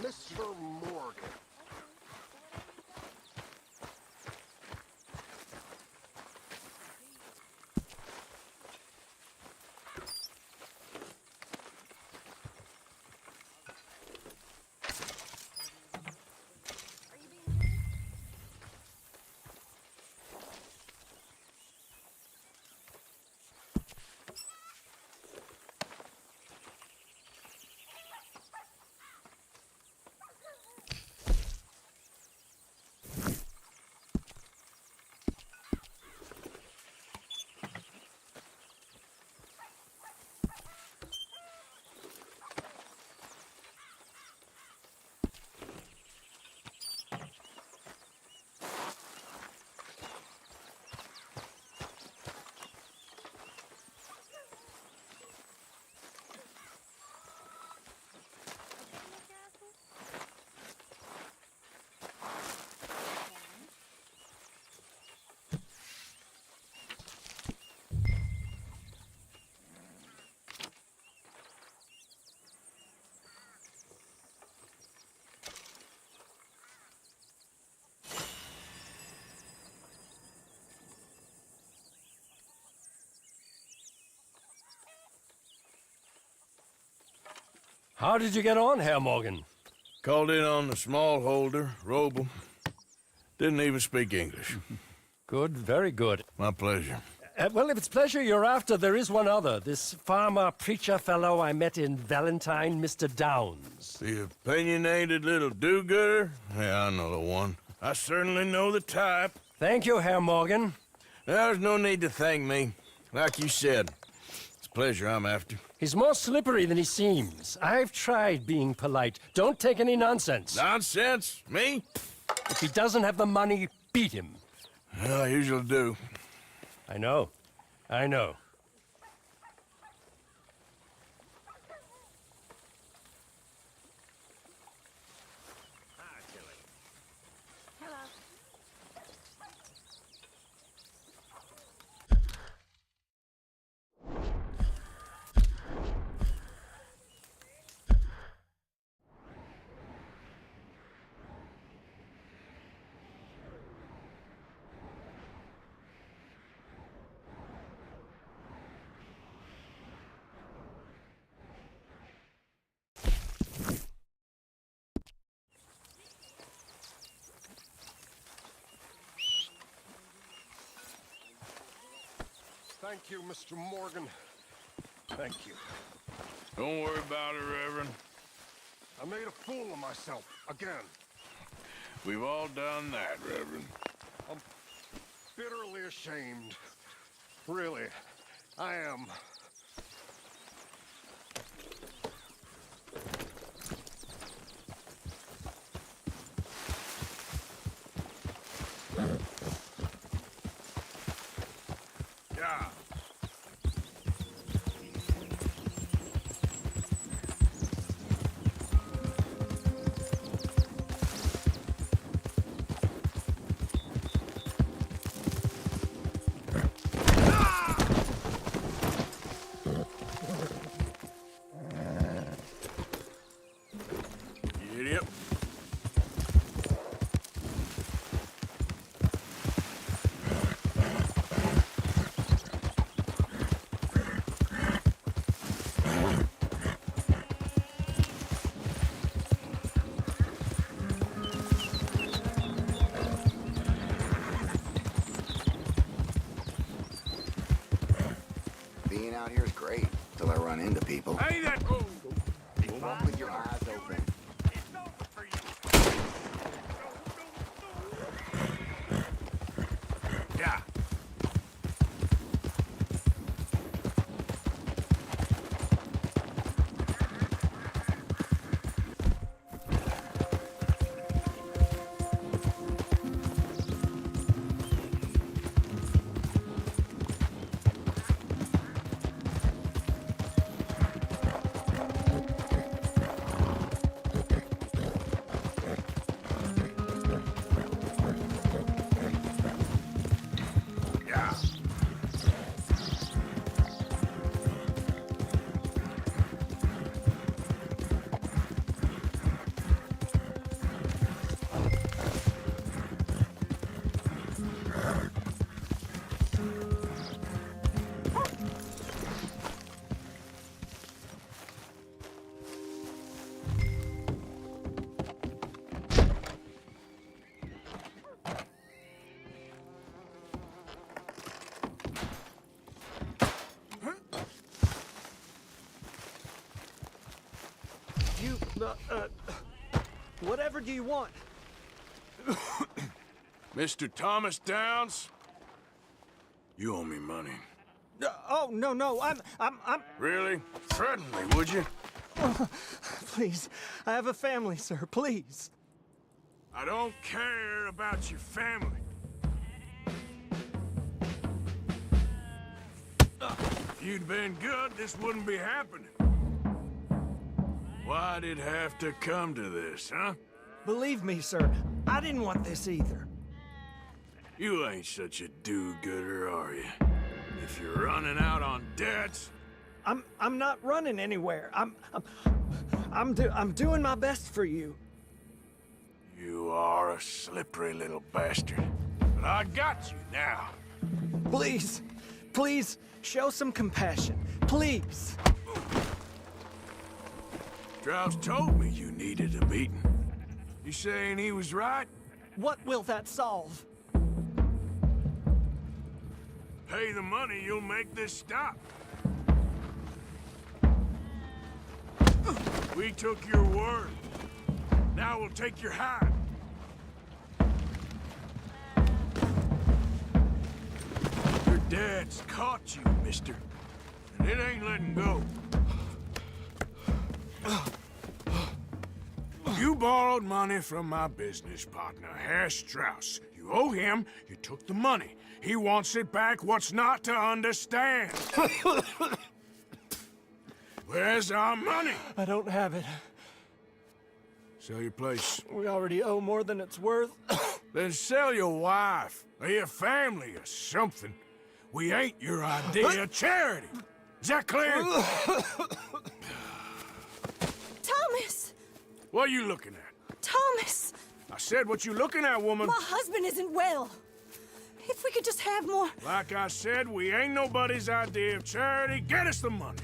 Mr. Morgan. How did you get on, Herr Morgan? Called in on the smallholder, Roble. Didn't even speak English. Good, very good. My pleasure. Well, if it's pleasure you're after, there is one other. This farmer preacher fellow I met in Valentine, Mr. Downs. The opinionated little do-gooder? Yeah, I know the one. I certainly know the type. Thank you, Herr Morgan. There's no need to thank me. Like you said, it's pleasure I'm after. He's more slippery than he seems. I've tried being polite. Don't take any nonsense. Nonsense? Me? If he doesn't have the money, beat him. Well, I usually do. I know. I know. Thank you, Mr. Morgan. Thank you. Don't worry about it, Reverend. I made a fool of myself again. We've all done that, Reverend. I'm bitterly ashamed. Really, I am. Yeah. out here is great, till I run into people. Hey, that... Oh. Walk with your eyes open. It's over for you. Yeah. Yeah. You, whatever do you want? Mr. Thomas Downs, you owe me money. Oh, no, I'm... Really? Threaten me, would you? Please, I have a family, sir, please. I don't care about your family. If you'd been good, this wouldn't be happening. Why'd it have to come to this, huh? Believe me, sir, I didn't want this either. You ain't such a do-gooder, are you? If you're running out on debts... I'm not running anywhere. I'm doing my best for you. You are a slippery little bastard. But I got you now. Please, show some compassion. Please. Strauss told me you needed a meeting. You saying he was right? What will that solve? Pay the money, you'll make this stop. We took your word. Now we'll take your hide. Your dad's caught you, mister. And it ain't letting go. You borrowed money from my business partner, Herr Strauss. You owe him, you took the money. He wants it back, what's not to understand? Where's our money? I don't have it. Sell your place. We already owe more than it's worth. Then sell your wife, or your family, or something. We ain't your idea of charity. Is that clear? Thomas! What are you looking at? Thomas! I said what you looking at, woman. My husband isn't well. If we could just have more... Like I said, we ain't nobody's idea of charity. Get us the money.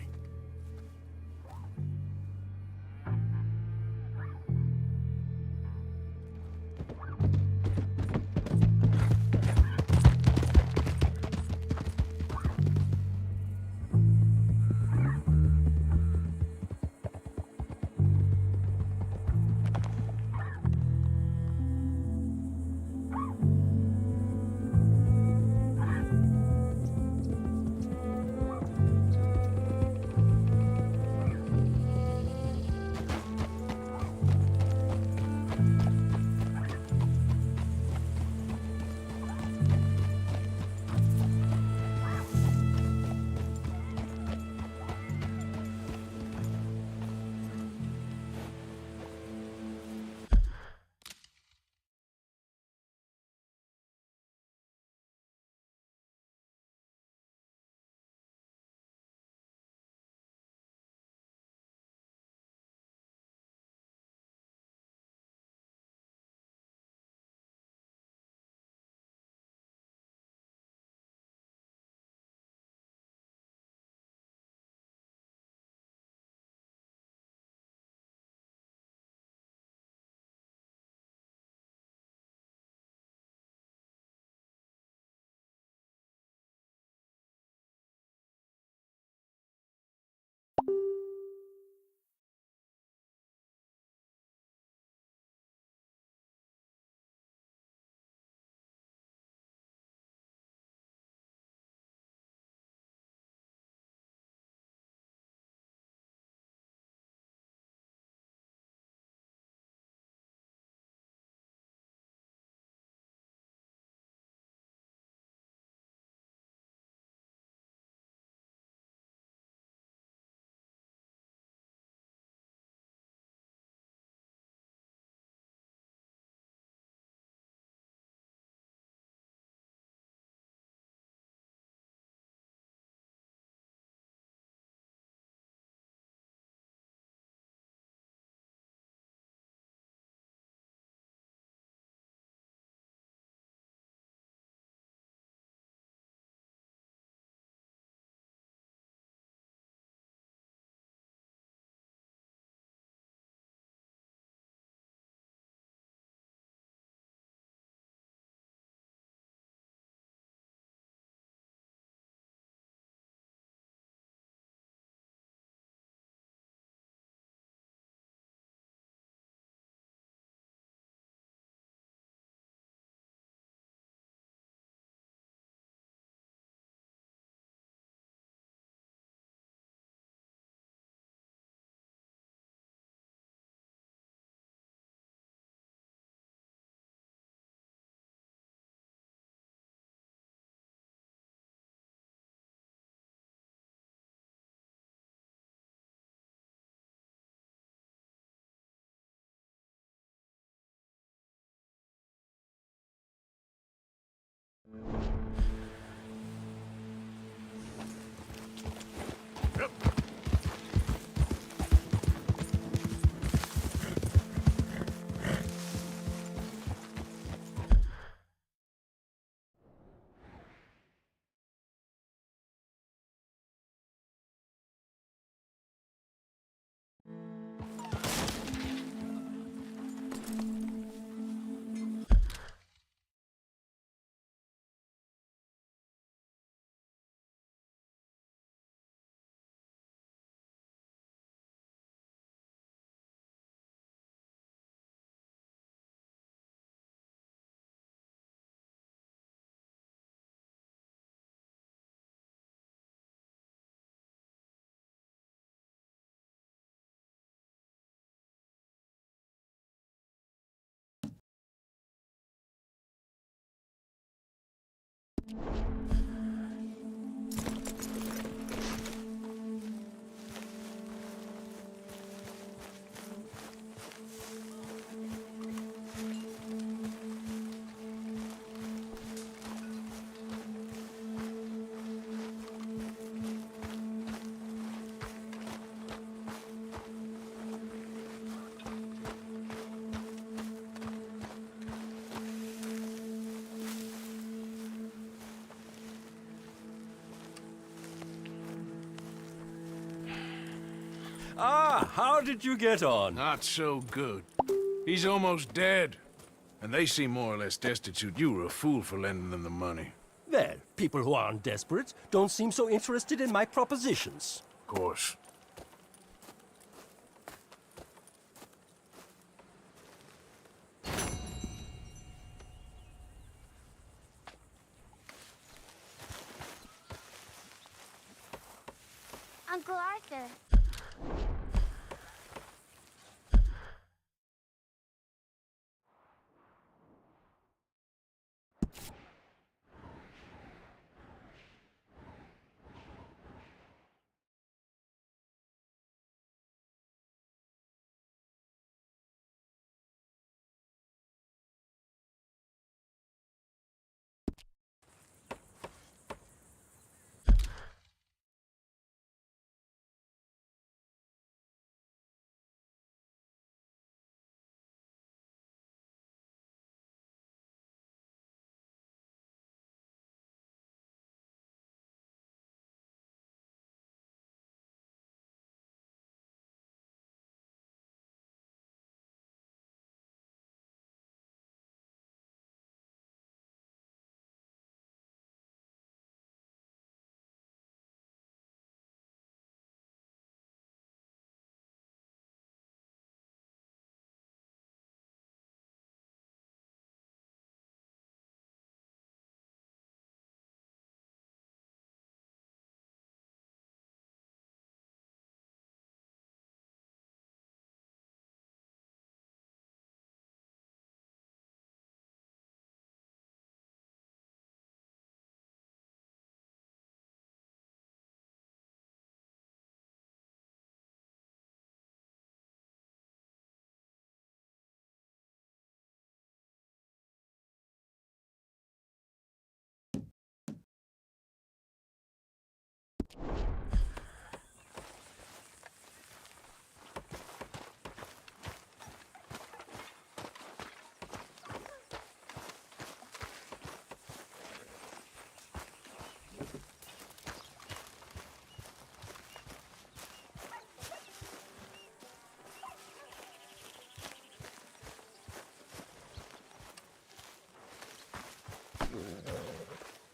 Ah, how did you get on? Not so good. He's almost dead. And they seem more or less destitute. You were a fool for lending them the money. Well, people who aren't desperate don't seem so interested in my propositions. Of course. Uncle Arthur.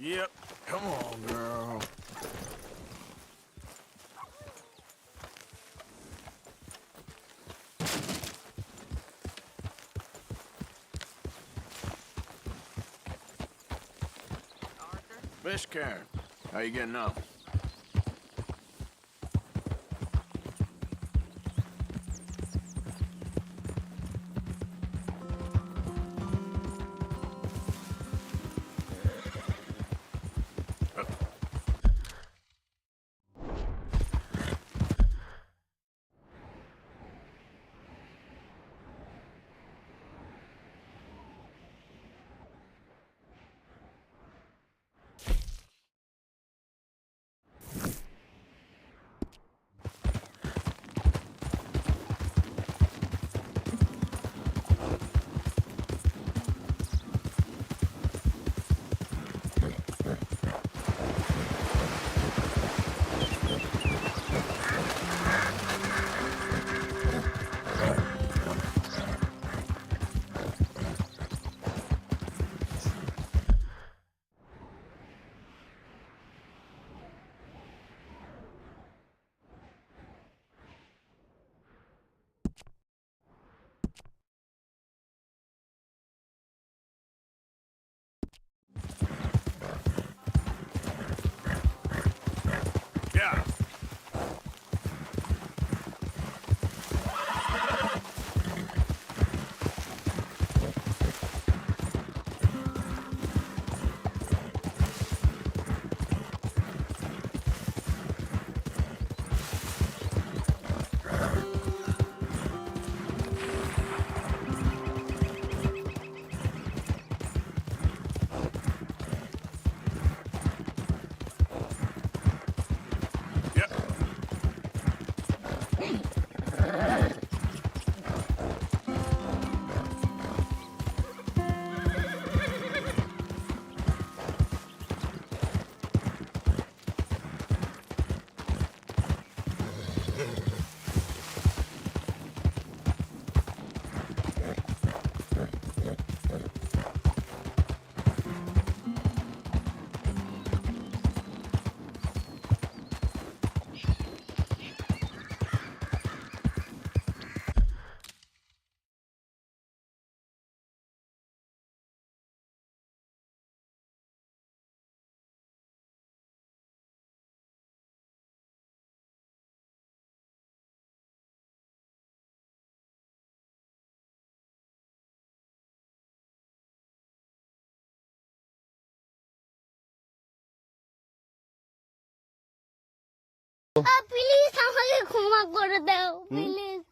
Yep. Come on, girl. Miss Karen, how you getting on? Please আমাকে ক্ষমা করে দাও please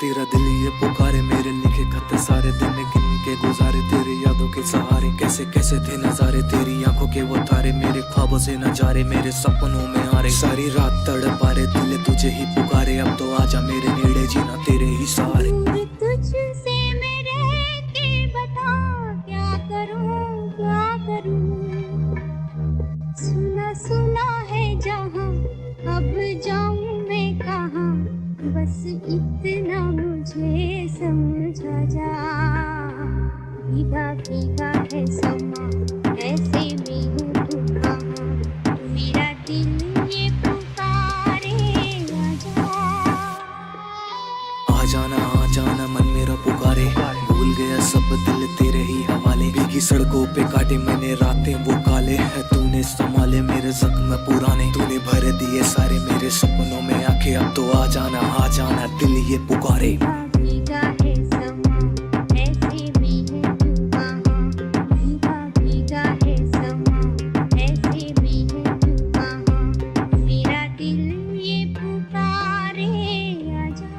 तेरा दिल ये पुकारे मेरे लिखे खत सारे दिन गिन के गुजारे तेरी यादों के सहारे कैसे कैसे थे नजारे तेरी आंखों के वो तारे मेरे ख्वाबों से नजारे मेरे सपनों में आ रहे सारी रात तड़प पा रहे दिल तुझे ही पुकारे अब तो आजा मेरे नेड़े जीना तेरे ही सहारे तुझसे मैं रह के बता क्या करूं सुना सुना है जहां अब जाऊं मैं कहां बस इतना मुझे समझा जा भीगा भीगा है समा ऐसे में हूँ तू कहाँ मेरा दिल ये पुकारे आ जाना मन मेरा पुकारे भूल गया सब दिल तेरे ही हवाले भीगी सड़कों पे काटे मैंने रातें वो काले है तूने संभाले मेरे जख्म पुराने तूने भर दिए सारे मेरे सपनों में आके अब तो आ जाना दिल ये पुकारे भीगा है समा ऐसे में हूँ तू कहाँ भीगा है समा ऐसे में हूँ तू कहाँ मेरा दिल ये पुकारे आजा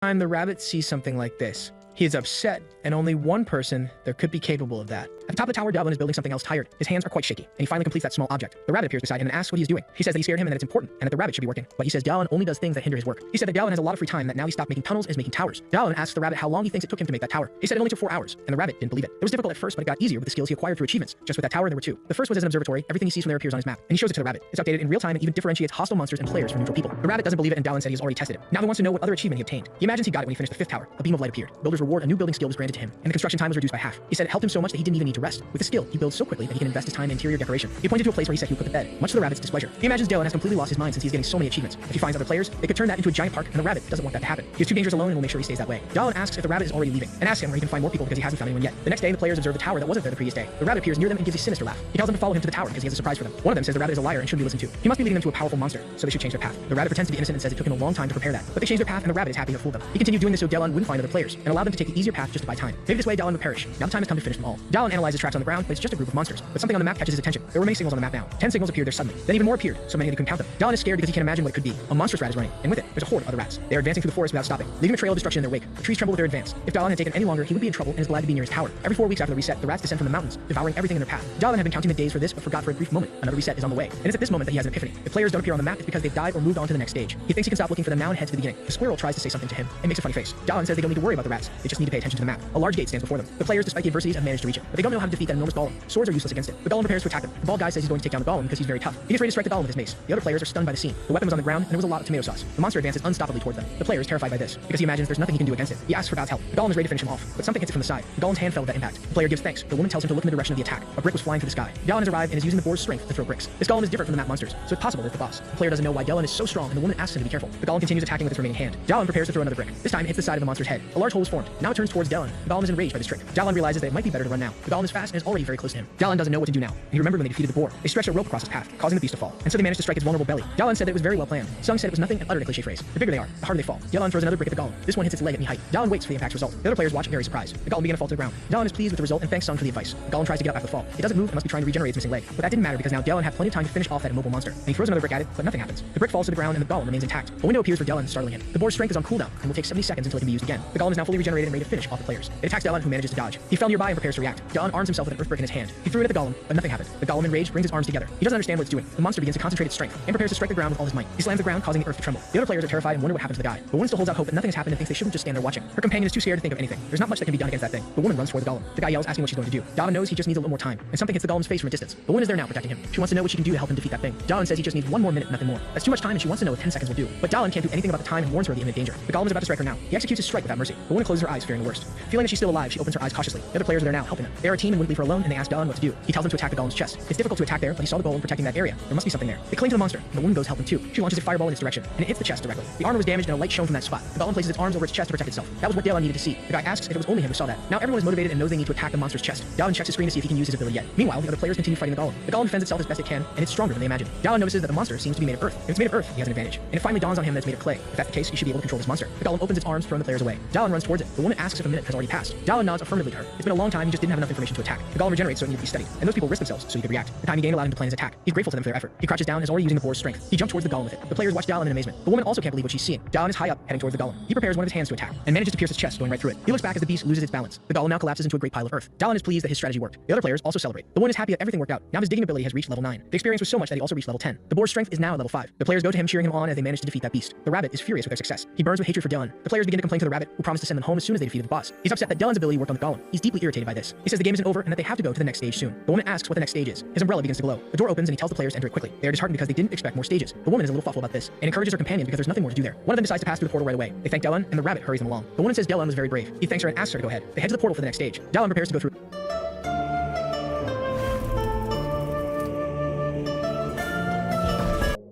time the rabbit sees something like this, he is upset, and only one person there could be capable of that. At the top of the tower, Delvin is building something else tired. His hands are quite shaky, and he finally completes that small object. The rabbit appears beside him and asks what he is doing. He says that he scared him and that it's important, and that the rabbit should be working. But he says Dallin only does things that hinder his work. He said that Dallin has a lot of free time, that now he stopped making tunnels and is making towers. Dallin asks the rabbit how long he thinks it took him to make that tower. He said it only took 4 hours, and the rabbit didn't believe it. It was difficult at first, but it got easier with the skills he acquired through achievements. Just with that tower, there were 2. The first was as an observatory. Everything he sees from there appears on his map, and he shows it to the rabbit. It's updated in real time and even differentiates hostile monsters and players from neutral people. The rabbit doesn't believe it, and Dallin said he's already tested it. Now he wants to know what other achievement he obtained. He imagines he got it when he finished the 5th tower. A beam of light appeared. Builder's reward, a new building skill was granted to him, and the construction time was reduced by half. He said it helped him so much that he didn't even need to rest. With the skill, he builds so quickly that he can invest his time in interior decoration. He pointed to a place where he said he would put the bed, much to the rabbit's displeasure. He imagines Dallin has completely lost his mind since he's getting so many achievements. If he finds other players, they could turn that into a giant park, and the rabbit doesn't want that to happen. He is too dangerous alone and will make sure he stays that way. Dallin asks if the rabbit is already leaving, and asks him where he can find more people because he hasn't found anyone yet. The next day, the players observe the tower that wasn't there the previous day. The rabbit appears near them and gives a sinister laugh. He tells them to follow him to the tower because he has a surprise for them. One of them says the rabbit is a liar and shouldn't be listened to. He must be leading them to a powerful monster, so they should change their path. The rabbit pretends to be innocent and says it took him a long time to prepare that. But they change their path, and the rabbit is happy to fool them. He continued doing this so Dallin wouldn't find other players, and allow them to take the easier path just to buy time. Maybe this way Dallin would perish. Now the time has come to finish them all. Dallin analyzes tracks on the ground, but it's just a group of monsters. But something on the map catches his attention. There were many signals on the map now. 10 signals appeared there suddenly. Then even more appeared, so many that he couldn't count them. Dallin is scared because he can't imagine what it could be. A monstrous rat is running, and with it, there's a horde of other rats. They are advancing through the forest without stopping, leaving a trail of destruction in their wake. The trees tremble with their advance. If Dallin had taken any longer, he would be in trouble and is glad to be near his tower. Every 4 weeks after the reset, the rats descend from the mountains, devouring everything in their path. Dallin had been counting the days for this, but forgot for a brief moment. Another reset is on the way, and it's at this moment that he has an epiphany. If players don't appear on the map, it's because they've died or moved on to the next stage. He thinks he can stop looking for them now and heads to the beginning. The squirrel tries to say something to him and makes a funny face. Dallin says they don't need to worry about the rats. They just need to pay attention to the map. A large gate stands before them. The players, despite the adversities, have managed to reach it, but they don't know how to defeat that enormous golem. Swords are useless against it. The golem prepares to attack them. The bald guy says he's going to take down the golem because he's very tough. He gets ready to strike the golem with his mace. The other players are stunned by the scene. The weapon was on the ground, and there was a lot of tomato sauce. The monster advances unstoppably towards them. The player is terrified by this because he imagines there's nothing he can do against it. He asks for God's help. The golem is ready to finish him off, but something hits it from the side. The golem's hand fell with that impact. The player gives thanks. The woman tells him to look in the direction of the attack. A brick was flying through the sky. Dallin has arrived and is using the boar's strength to throw bricks. This golem is different from the map monsters, so it's possible that it's the boss. The player doesn't know why Dallin is so strong, and the woman asks him to be careful. The golem continues attacking with its remaining hand. Dallin prepares to throw another brick. This time it hits the side of the monster's head. A large hole is formed. Now it turns towards Dallin. The golem is enraged by this trick. Dallin realizes that it might be better to run now. The golem is fast and is already very close to him. Dallin doesn't know what to do now, and he remembered when they defeated the boar. They stretched a rope across its path, causing the beast to fall, and so they managed to strike its vulnerable belly. Dallin said that it was very well planned. Sung said it was nothing and uttered a cliche phrase. The bigger they are, the harder they fall. Dallin throws another brick at the golem. This one hits its leg at knee height. Dallin waits for the impact's result. The other players watch very surprised. The golem begins to fall to the ground. Dallin is pleased with the result and thanks Sung for the advice. The golem tries to get up after the fall. It doesn't move and must be trying to regenerate its missing leg. But that didn't matter because now Dallin had plenty of time to finish off that immobile monster. And he throws another brick at it, but nothing happens. The brick falls to the ground and the golem remains intact. A window appears for Dallin, startling him. The boar's strength is on cooldown and will take 70 seconds until it can be used again. The golem is now fully regenerated and ready to finish off the players. It attacks Dallin, who manages to dodge. He fell nearby and prepares to react. Dallin arms himself with an earth brick in his hand. He threw it at the golem, but nothing happened. The golem, enraged, brings his arms together. He doesn't understand what it's doing. The monster begins to concentrate its strength and prepares to strike the ground with all his might. He slams the ground, causing the earth to tremble. The other players are terrified and wonder what happened to the guy. The woman still holds out hope that nothing has happened and thinks they shouldn't just stand there watching. Her companion is too scared to think of anything. There's not much that can be done against that thing. The woman runs toward the golem. The guy yells, asking what she's going to do. Dallin knows he just needs a little more time, and something hits the golem's face from a distance. The woman is there now, protecting him. She wants to know what she can do to help him defeat that thing. Dallin says he just needs 1 more minute, nothing more. That's too much time, and she wants to know what 10 seconds will do. But Dallin can't do anything about the time and warns her of the imminent danger. The golem is about to strike her now. He executes his strike without mercy. The woman closes her eyes, fearing the worst. Feeling that she's still alive, she opens her eyes cautiously. The other players are there now, helping them. They are a team and wouldn't leave her alone, and they ask Dallin what to do. He tells them to attack the golem's chest. It's difficult to attack there, but he saw the golem protecting that area. There must be something there. They cling to the monster, and the woman goes to help them too. She launches a fireball in its direction, and it hits the chest directly. The armor was damaged, and a light shone from that spot. The golem places its arms over its chest to protect itself. That was what Dallin needed to see. The guy asks if it was only him who saw that. Now everyone is motivated and knows they need to attack the monster's chest. Dallin checks his screen to see if he can use his ability yet. Meanwhile, the other players continue fighting the golem. The golem defends itself as best it can, and it's stronger than they imagined. Dallin notices that the monster seems to be made of earth. If it's made of earth, he has an advantage. And it finally dawns on him that it's made of clay. If that's the case, he should be able to control this monster. The golem opens its arms, throwing the players away. Dallin runs towards it. The woman asks if a minute has already passed. Dallin nods affirmatively to her. It's been a long time, he just didn't have enough information to attack. The golem regenerates, so it needed to be studied. And those people risk themselves, so he could react. The time he gained allowed him to plan his attack. He's grateful to them for their effort. He crouches down and is already using the boar's strength. He jumps towards the golem with it. The players watch Dallin in amazement. The woman also can't believe what she's seeing. Dallin is high up, heading towards the golem. He prepares one of his hands to attack, and manages to pierce its chest, going right through it. He looks back as the beast loses its balance. The golem now collapses into a great pile of earth. Dallin is pleased that his strategy worked. The other players also celebrate. The woman is happy that everything worked out. Now his digging ability has reached level 9. The experience was so much that he also reached level 10. The boar's strength is now at level 5. The players go to him, cheering him on as they manage to defeat that beast. The rabbit is furious with their success. He burns with hatred for Dallin. The players begin to complain to the rabbit, who promised to send them home as soon as they defeated the boss. He's upset that Dallin's ability worked on the golem. He's deeply irritated by this. He says the game isn't over and that they have to go to the next stage soon. The woman asks what the next stage is. His umbrella begins to glow. The door opens and he tells the players to enter it quickly. They are disheartened because they didn't expect more stages. The woman is a little thoughtful about this and encourages her companion because there's nothing more to do there. One of them decides to pass through the portal right away. They thank Dallin and the rabbit hurries them along. The woman says Dallin was very brave. He thanks her and asks her to go ahead. They head to the portal for the next stage. Dallin prepares to go through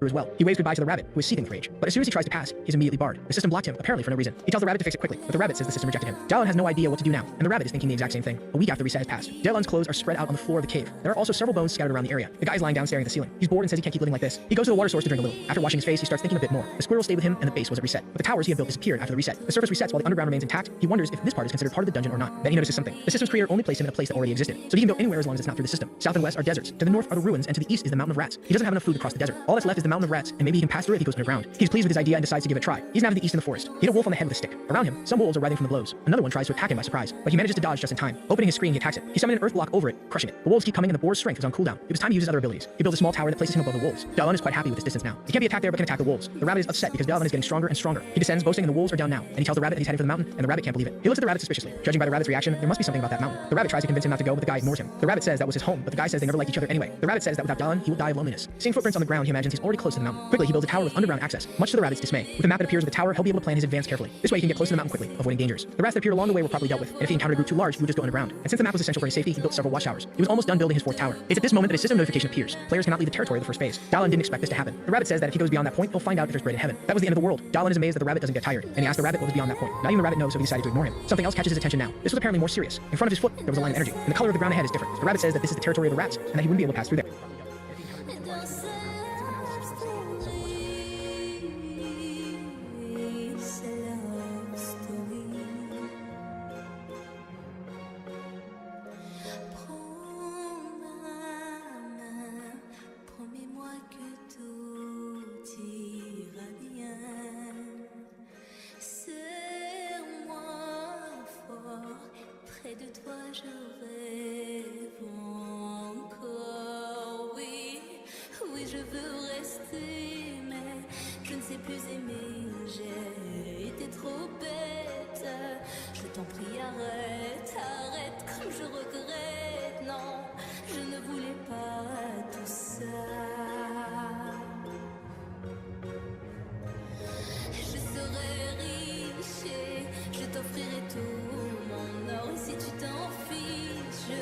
as well. He waves goodbye to the rabbit, who is seething with rage. But as soon as he tries to pass, he's immediately barred. The system blocked him, apparently for no reason. He tells the rabbit to fix it quickly, but the rabbit says the system rejected him. Dallin has no idea what to do now, and the rabbit is thinking the exact same thing. A week after the reset has passed, Dallin's clothes are spread out on the floor of the cave. There are also several bones scattered around the area. The guy's lying down staring at the ceiling. He's bored and says he can't keep living like this. He goes to the water source to drink a little. After washing his face, he starts thinking a bit more. The squirrel stayed with him, and the base was at reset. But the towers he had built disappeared after the reset. The surface resets while the underground remains intact. He wonders if this part is considered part of the dungeon or not. Then he notices something. The system's creator only placed him in a place that already existed, so he can go anywhere as long as it's not through the system. South and west are deserts. To the north are the ruins, and to the east is the mountain of rats. He doesn't have enough food to cross the desert. All that's left is the mountain mountain of rats, and maybe he can pass through it if he goes underground. He's pleased with his idea and decides to give it a try. He's now to the east in the forest. He hit a wolf on the head with a stick. Around him, some wolves are writhing from the blows. Another one tries to attack him by surprise, but he manages to dodge just in time. Opening his screen, he attacks it. He summoned an earth block over it, crushing it. The wolves keep coming, and the boar's strength was on cooldown. It was time to use his other abilities. He builds a small tower that places him above the wolves. Dallin is quite happy with his distance now. He can't be attacked there, but can attack the wolves. The rabbit is upset because Dallin is getting stronger and stronger. He descends, boasting, and the wolves are down now. And he tells the rabbit that he's heading for the mountain, and the rabbit can't believe it. He looks at the rabbit suspiciously. Judging by the rabbit's reaction, there must be something about that mountain. The rabbit tries to convince him not to go, but the guy ignores him. The rabbit says that was his home, but the guy says they never liked each other anyway. The rabbit says that without Dallin, he will die of loneliness. Seeing footprints on the ground, he imagines he's already close to the mountain. Quickly, he builds a tower with underground access, much to the rabbit's dismay. With a map that appears with the tower, he'll be able to plan his advance carefully. This way, he can get close to the mountain quickly, avoiding dangers. The rats that appear along the way were properly dealt with, and if he encountered a group too large, he would just go underground. And since the map was essential for his safety, he built several watchtowers. He was almost done building his 4th tower. It's at this moment that a system notification appears. Players cannot leave the territory of the first phase. Dallin didn't expect this to happen. The rabbit says that if he goes beyond that point, he'll find out if there's bread in heaven. That was the end of the world. Dallin is amazed that the rabbit doesn't get tired, and he asks the rabbit what was beyond that point. Not even the rabbit knows, so he decided to ignore him. Something else catches his attention now. This was apparently more serious. In front of his foot, there was a line of energy, and the color of the ground ahead is different. The rabbit says that this is the territory of the rats, and that he wouldn't be able to pass through there. Près de toi je rêve encore, oui, oui je veux rester, mais je ne sais plus aimer, j'ai été trop bête, je t'en prie arrête, arrête comme je regrette, non, je ne voulais pas tout ça. Je serai riche et je t'offrirai tout mon or et si tu t'en fiches,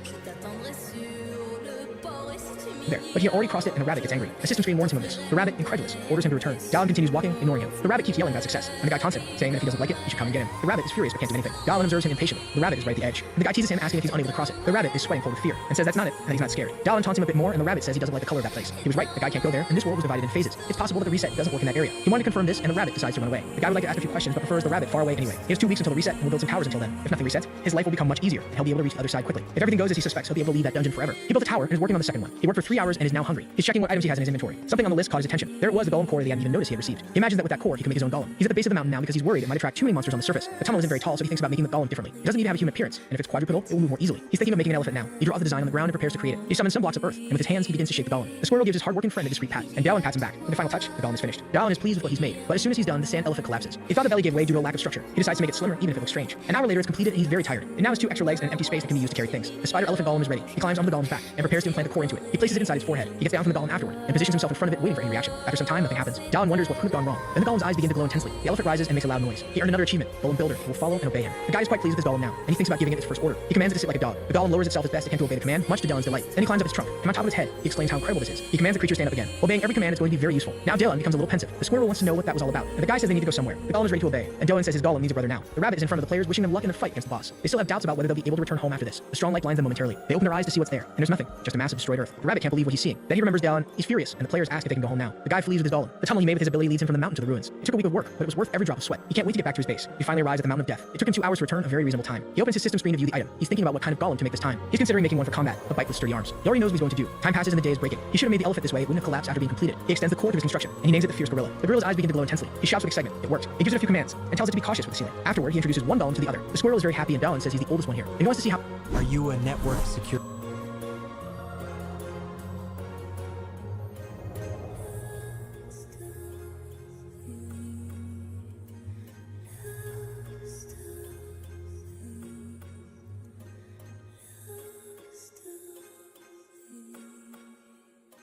je t'attendrai sur le port et si tu m'y There, but he had already crossed it, and the rabbit gets angry. A system screen warns him of this. The rabbit, incredulous, orders him to return. Dallin continues walking, ignoring him. The rabbit keeps yelling about success, and the guy taunts him, saying that if he doesn't like it, he should come and get him. The rabbit is furious but can't do anything. Dallin observes him impatiently. The rabbit is right at the edge. The guy teases him, asking if he's unable to cross it. The rabbit is sweating cold with fear, and says that's not it, and that he's not scared. Dallin taunts him a bit more, and the rabbit says he doesn't like the color of that place. He was right, the guy can't go there, and this world was divided in phases. It's possible that the reset doesn't work in that area. He wanted to confirm this, and the rabbit decides to run away. The guy would like to ask a few questions, but prefers the rabbit far away anyway. He has 2 weeks until the reset, and will build some towers until then. If nothing resets, his life will become much easier, and he'll be able to reach the other side quickly. If everything goes as he suspects, he'll be able to leave that dungeon forever. He built a tower and is working on the second one. He worked for 3 hours and is now hungry. He's checking what items he has in his inventory. Something on the list caught his attention. There it was, the golem core that he hadn't even noticed he had received. He imagines that with that core, he can make his own golem. He's at the base of the mountain now because he's worried it might attract too many monsters on the surface. The tunnel isn't very tall, so he thinks about making the golem differently. It doesn't need to have a human appearance, and if it's quadrupedal, it will move more easily. He's thinking of making an elephant now. He draws the design on the ground and prepares to create it. He summons some blocks of earth, and with his hands, he begins to shape the golem. The squirrel gives his hardworking friend a discreet pat, and Dallin pats him back. With the final touch, the golem is finished. Dallin is pleased with what he's made, but as soon as he's done, the sand elephant collapses. He thought the belly gave way due to a lack of structure. He decides to make it slimmer, even if it looks strange. An hour later, it's completed, and he's very tired. It now has 2 extra legs and an empty space that can be used to carry things. The spider elephant golem is ready. He climbs onto the golem's back and prepares to implant the core into it. He places it inside his forehead. He gets down from the golem afterward and positions himself in front of it, waiting for any reaction. After some time, nothing happens. Dallin wonders what could have gone wrong. Then the golem's eyes begin to glow intensely. The elephant rises and makes a loud noise. He earned another achievement, Golem Builder, who will follow and obey him. The guy is quite pleased with his golem now, and he thinks about giving it its first order. He commands it to sit like a dog. The golem lowers itself as best it can to obey the command, much to Dallin's delight. Then he climbs up its trunk, and on top of its head, he explains how incredible this is. He commands the creature to stand up again. Obeying every command is going to be very useful. Now Dallin becomes a little pensive. The squirrel wants to know what that was all about, and the guy says they need to go somewhere. The golem is ready to obey, and Dallin says his golem needs a brother now. The rabbit is in front of the players, wishing them luck in the fight against the boss. They still have doubts about whether they'll be able to return home after this. The strong light blinds them momentarily. They open their eyes to see what's there, and there's nothing, just a mass of destroyed earth. The rabbit can't believe what he's seeing. Then he remembers Dallin. He's furious, and the players ask if they can go home now. The guy flees with his golem. The tunnel he made with his ability leads him from the mountain to the ruins. It took a week of work, but it was worth every drop of sweat. He can't wait to get back to his base. He finally arrives at the Mountain of Death. It took him 2 hours to return, a very reasonable time. He opens his system screen to view the item. He's thinking about what kind of golem to make this time. He's considering making one for combat, a bite with sturdy arms. He already knows what he's going to do. Time passes and the day is breaking. He should have made the elephant this way, it wouldn't have collapsed after being completed. He extends the core to his construction, and he names it the Fierce Gorilla. The gorilla's eyes begin to glow intensely. He shouts with excitement. It worked. He gives it a few commands, and tells it to be cautious with the ceiling. Afterward, he introduces one golem to the other. The squirrel is very happy, and Dallin says he's the oldest one here. And he wants to see how... Are you a network secure?